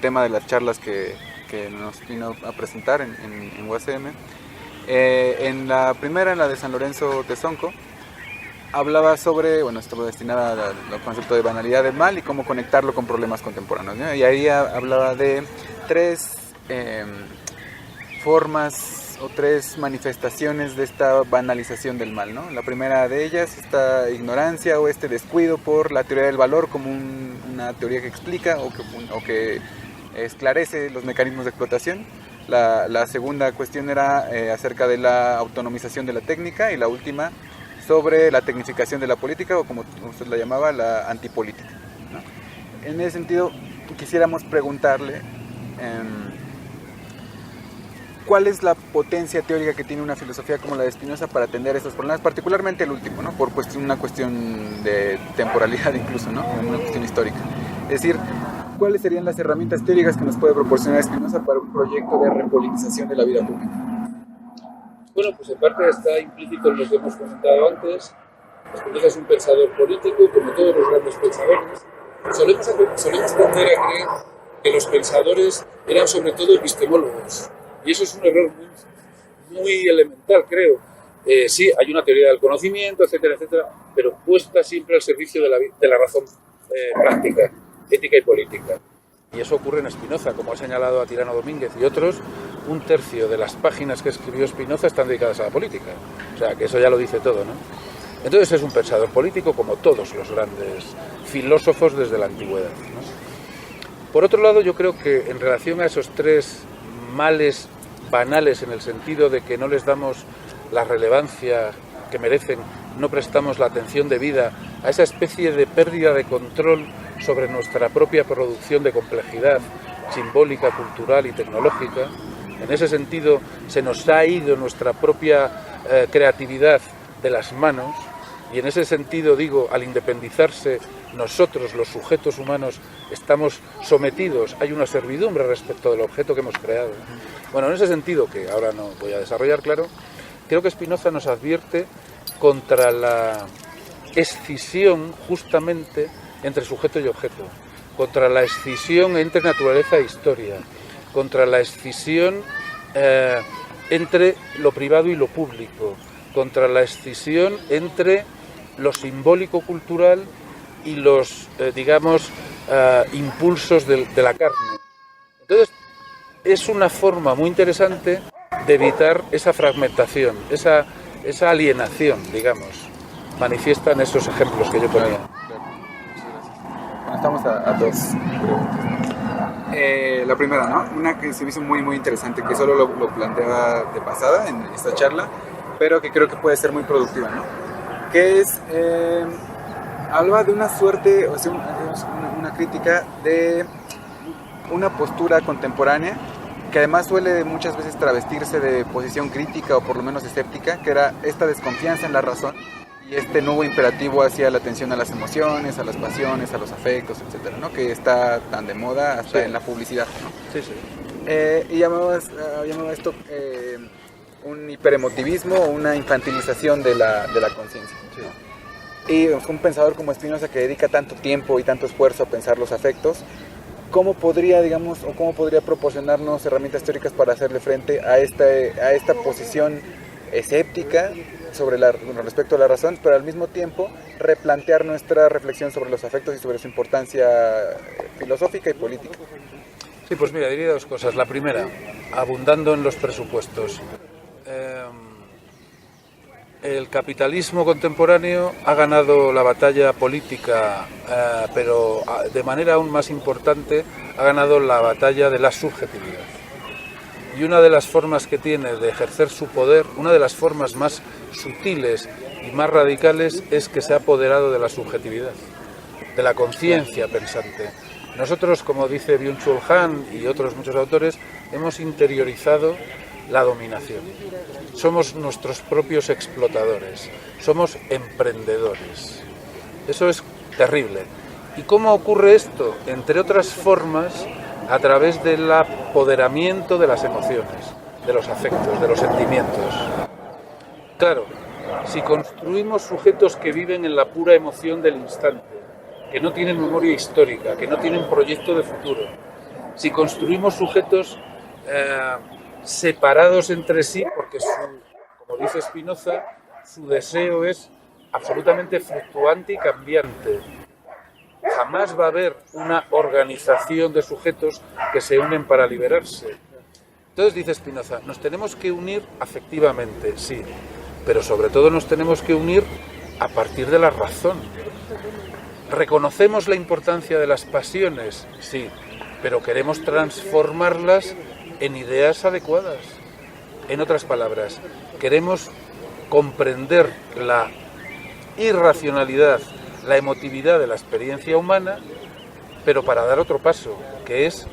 tema de las charlas que nos vino a presentar en UACM, en la primera, en la de San Lorenzo Tezonco, hablaba sobre, estaba destinada al concepto de banalidad del mal y cómo conectarlo con problemas contemporáneos, ¿no? Y ahí hablaba de tres formas o tres manifestaciones de esta banalización del mal, ¿no? La primera de ellas, esta ignorancia o este descuido por la teoría del valor como una teoría que explica o que esclarece los mecanismos de explotación. La segunda cuestión era acerca de la autonomización de la técnica, y la última sobre la tecnificación de la política, o como usted la llamaba, la antipolítica, ¿no? En ese sentido, quisiéramos preguntarle ¿cuál es la potencia teórica que tiene una filosofía como la de Spinoza para atender estos problemas, particularmente el último, ¿no? Por una cuestión de temporalidad incluso, ¿no? Una cuestión histórica. Es decir, ¿cuáles serían las herramientas teóricas que nos puede proporcionar Spinoza para un proyecto de repolitización de la vida pública? Bueno, pues en parte está implícito en lo que hemos comentado antes. Spinoza es un pensador político, como todos los grandes pensadores. Solemos tender a creer que los pensadores eran sobre todo epistemólogos. Y eso es un error muy elemental, creo. Sí, hay una teoría del conocimiento, etcétera, etcétera, pero puesta siempre al servicio de la razón práctica, ética y política. Y eso ocurre en Spinoza, como ha señalado Atilano Domínguez y otros. 1/3 de las páginas que escribió Spinoza están dedicadas a la política. O sea, que eso ya lo dice todo, ¿no? Entonces es un pensador político como todos los grandes filósofos desde la antigüedad, ¿no? Por otro lado, yo creo que en relación a esos tres males banales, en el sentido de que no les damos la relevancia que merecen, no prestamos la atención debida a esa especie de pérdida de control sobre nuestra propia producción de complejidad simbólica, cultural y tecnológica. En ese sentido, se nos ha ido nuestra propia creatividad de las manos, y en ese sentido, digo, al independizarse, nosotros, los sujetos humanos, estamos sometidos, hay una servidumbre respecto del objeto que hemos creado. Bueno, en ese sentido, que ahora no voy a desarrollar, claro, creo que Spinoza nos advierte contra la escisión justamente entre sujeto y objeto, contra la escisión entre naturaleza e historia, contra la escisión entre lo privado y lo público, contra la escisión entre lo simbólico-cultural y los, impulsos de la carne. Entonces, es una forma muy interesante de evitar esa fragmentación, esa alienación, digamos, manifiesta en esos ejemplos que yo ponía. Claro. Bueno, estamos a dos preguntas. La primera, ¿no? Una que se me hizo muy, muy interesante, que solo lo planteaba de pasada en esta charla, pero que creo que puede ser muy productiva, ¿no? Que es, habla de una suerte, o sea, una crítica de una postura contemporánea que además suele muchas veces travestirse de posición crítica o por lo menos escéptica, que era esta desconfianza en la razón y este nuevo imperativo hacia la atención a las emociones, a las pasiones, a los afectos, etcétera, ¿no? Que está tan de moda hasta en la publicidad, ¿no? Sí, sí. Y llamaba esto un hiperemotivismo o una infantilización de la conciencia. Sí. Y un pensador como Spinoza, que dedica tanto tiempo y tanto esfuerzo a pensar los afectos, ¿cómo podría proporcionarnos herramientas teóricas para hacerle frente a esta posición escéptica respecto a la razón, pero al mismo tiempo replantear nuestra reflexión sobre los afectos y sobre su importancia filosófica y política? Sí, pues mira, diría dos cosas. La primera, abundando en los presupuestos. El capitalismo contemporáneo ha ganado la batalla política, pero de manera aún más importante ha ganado la batalla de la subjetividad. Y una de las formas que tiene de ejercer su poder, una de las formas más sutiles y más radicales, es que se ha apoderado de la subjetividad, de la conciencia pensante. Nosotros, como dice Byung-Chul Han y otros muchos autores, hemos interiorizado la dominación. Somos nuestros propios explotadores, somos emprendedores. Eso es terrible. ¿Y cómo ocurre esto? Entre otras formas, a través del apoderamiento de las emociones, de los afectos, de los sentimientos. Claro, si construimos sujetos que viven en la pura emoción del instante, que no tienen memoria histórica, que no tienen proyecto de futuro, si construimos sujetos separados entre sí, porque como dice Spinoza, su deseo es absolutamente fluctuante y cambiante. Jamás va a haber una organización de sujetos que se unen para liberarse. Entonces dice Spinoza, nos tenemos que unir afectivamente, sí, pero sobre todo nos tenemos que unir a partir de la razón. ¿Reconocemos la importancia de las pasiones? Sí, pero queremos transformarlas en ideas adecuadas. En otras palabras, queremos comprender la irracionalidad, la emotividad de la experiencia humana, pero para dar otro paso, que es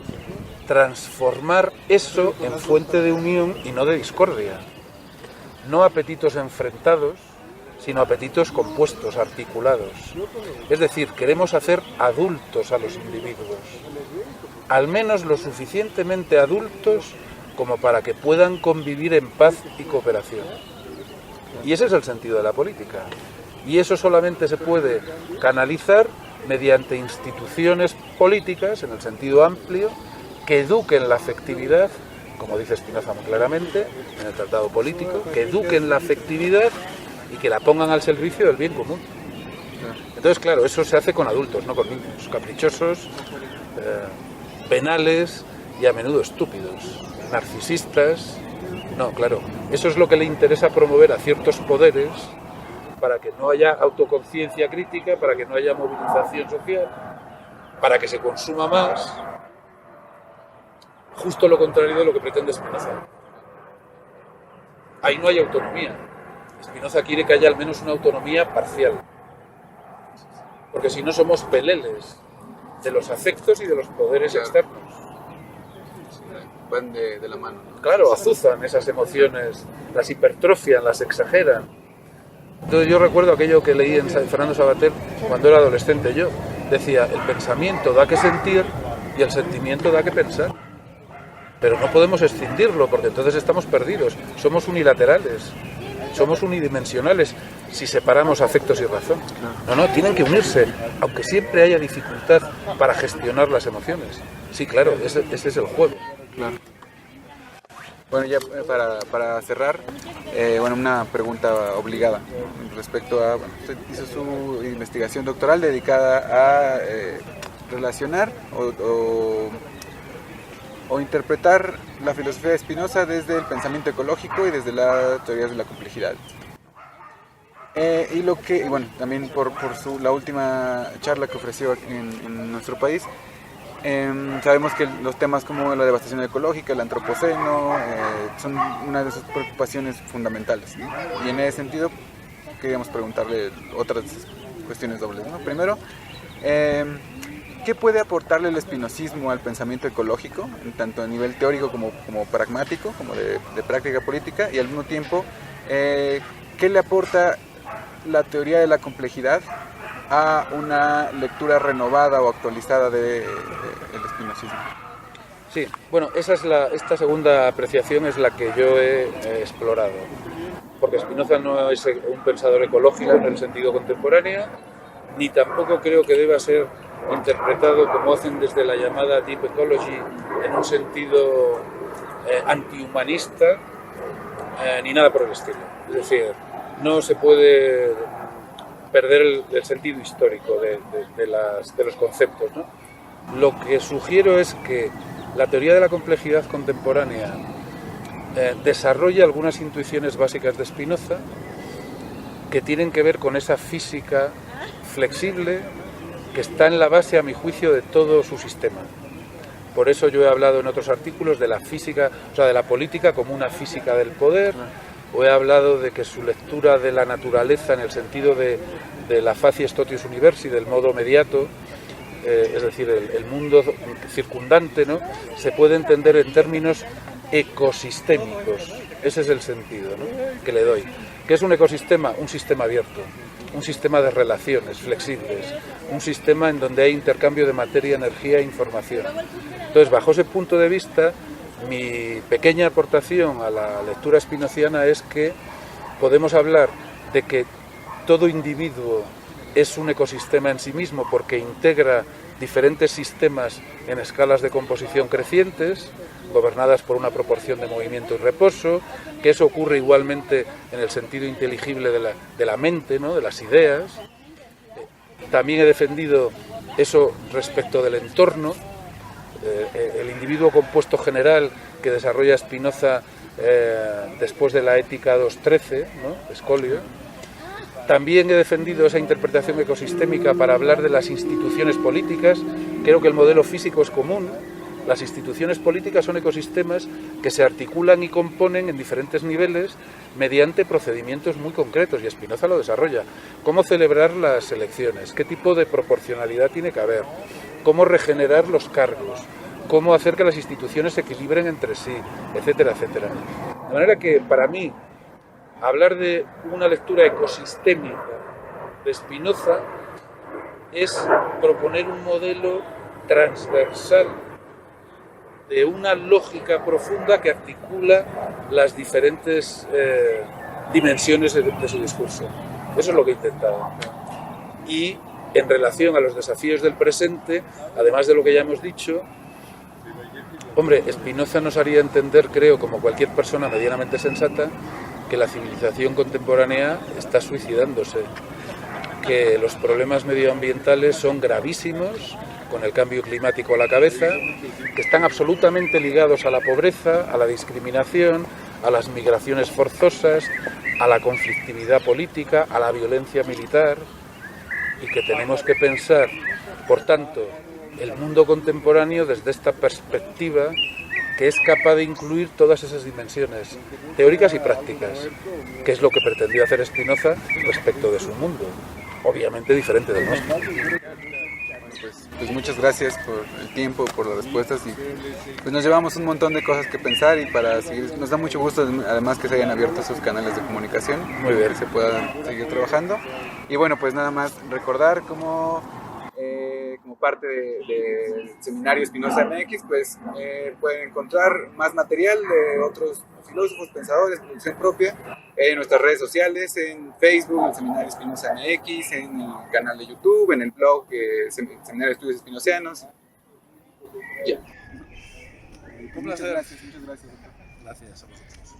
transformar eso en fuente de unión y no de discordia. No apetitos enfrentados, sino apetitos compuestos, articulados. Es decir, queremos hacer adultos a los individuos, al menos lo suficientemente adultos como para que puedan convivir en paz y cooperación. Y ese es el sentido de la política. Y eso solamente se puede canalizar mediante instituciones políticas, en el sentido amplio, que eduquen la afectividad, como dice Spinoza muy claramente en el Tratado Político, que eduquen la afectividad y que la pongan al servicio del bien común. Entonces, claro, eso se hace con adultos, no con niños, caprichosos, penales y a menudo estúpidos, narcisistas. No, claro, eso es lo que le interesa promover a ciertos poderes para que no haya autoconciencia crítica, para que no haya movilización social, para que se consuma más. Justo lo contrario de lo que pretende Spinoza. Ahí no hay autonomía. Spinoza quiere que haya al menos una autonomía parcial. Porque si no somos peleles de los afectos y de los poderes externos. Van de la mano. Claro, azuzan esas emociones, las hipertrofian, las exageran. Entonces yo recuerdo aquello que leí en Fernando Savater cuando era adolescente yo. Decía, el pensamiento da que sentir y el sentimiento da que pensar. Pero no podemos escindirlo porque entonces estamos perdidos. Somos unilaterales, somos unidimensionales si separamos afectos y razón. No, tienen que unirse, aunque siempre haya dificultad para gestionar las emociones. Sí, claro, ese es el juego. Claro. Bueno, ya para cerrar, una pregunta obligada respecto a... usted hizo su investigación doctoral dedicada a relacionar o interpretar la filosofía de Spinoza desde el pensamiento ecológico y desde las teorías de la complejidad. También por la última charla que ofreció en nuestro país, sabemos que los temas como la devastación ecológica, el antropoceno, son una de sus preocupaciones fundamentales, ¿no? Y en ese sentido queríamos preguntarle otras cuestiones dobles, ¿no? Primero, ¿qué puede aportarle el espinozismo al pensamiento ecológico, tanto a nivel teórico como pragmático, como de práctica política? Y al mismo tiempo, ¿qué le aporta la teoría de la complejidad a una lectura renovada o actualizada del espinozismo? Sí, bueno, esta segunda apreciación es la que yo he explorado. Porque Spinoza no es un pensador ecológico en el sentido contemporáneo, ni tampoco creo que deba ser interpretado como hacen desde la llamada Deep Ecology en un sentido antihumanista, ni nada por el estilo. Es decir, no se puede perder el sentido histórico de los conceptos, ¿no? Lo que sugiero es que la teoría de la complejidad contemporánea desarrolla algunas intuiciones básicas de Spinoza que tienen que ver con esa física flexible que está en la base, a mi juicio, de todo su sistema. Por eso yo he hablado en otros artículos de la física, o sea, de la política como una física del poder, o he hablado de que su lectura de la naturaleza en el sentido de la facies totius universi, del modo mediato, es decir, el mundo circundante, ¿no?, se puede entender en términos ecosistémicos. Ese es el sentido, ¿no?, que le doy. ¿Qué es un ecosistema? Un sistema abierto, un sistema de relaciones flexibles, un sistema en donde hay intercambio de materia, energía e información. Entonces, bajo ese punto de vista, mi pequeña aportación a la lectura spinoziana es que podemos hablar de que todo individuo es un ecosistema en sí mismo porque integra diferentes sistemas en escalas de composición crecientes, gobernadas por una proporción de movimiento y reposo, que eso ocurre igualmente en el sentido inteligible de la mente, ¿no?, de las ideas. También he defendido eso respecto del entorno, el individuo compuesto general que desarrolla Spinoza después de la Ética 2.13, ¿no?, Scolio. También he defendido esa interpretación ecosistémica para hablar de las instituciones políticas. Creo que el modelo físico es común. Las instituciones políticas son ecosistemas que se articulan y componen en diferentes niveles mediante procedimientos muy concretos, y Spinoza lo desarrolla. Cómo celebrar las elecciones, qué tipo de proporcionalidad tiene que haber, cómo regenerar los cargos, cómo hacer que las instituciones se equilibren entre sí, etcétera, etcétera. De manera que, para mí, hablar de una lectura ecosistémica de Spinoza es proponer un modelo transversal de una lógica profunda que articula las diferentes dimensiones de su discurso. Eso es lo que he intentado. Y en relación a los desafíos del presente, además de lo que ya hemos dicho, hombre, Spinoza nos haría entender, creo, como cualquier persona medianamente sensata, que la civilización contemporánea está suicidándose, que los problemas medioambientales son gravísimos, con el cambio climático a la cabeza, que están absolutamente ligados a la pobreza, a la discriminación, a las migraciones forzosas, a la conflictividad política, a la violencia militar, y que tenemos que pensar, por tanto, el mundo contemporáneo desde esta perspectiva que es capaz de incluir todas esas dimensiones teóricas y prácticas, que es lo que pretendió hacer Spinoza respecto de su mundo, obviamente diferente del nuestro. Pues muchas gracias por el tiempo, por las respuestas, y pues nos llevamos un montón de cosas que pensar, y para seguir, nos da mucho gusto además que se hayan abierto esos canales de comunicación, muy bien, que se puedan seguir trabajando. Y bueno, pues nada más recordar como parte del seminario Spinoza MX, pues pueden encontrar más material de otros filósofos, pensadores, producción propia, en nuestras redes sociales, en Facebook, el Seminario Spinoza MX, en el canal de YouTube, en el blog Seminario de Estudios Spinozianos. Ya. Muchas gracias. Gracias a vosotros.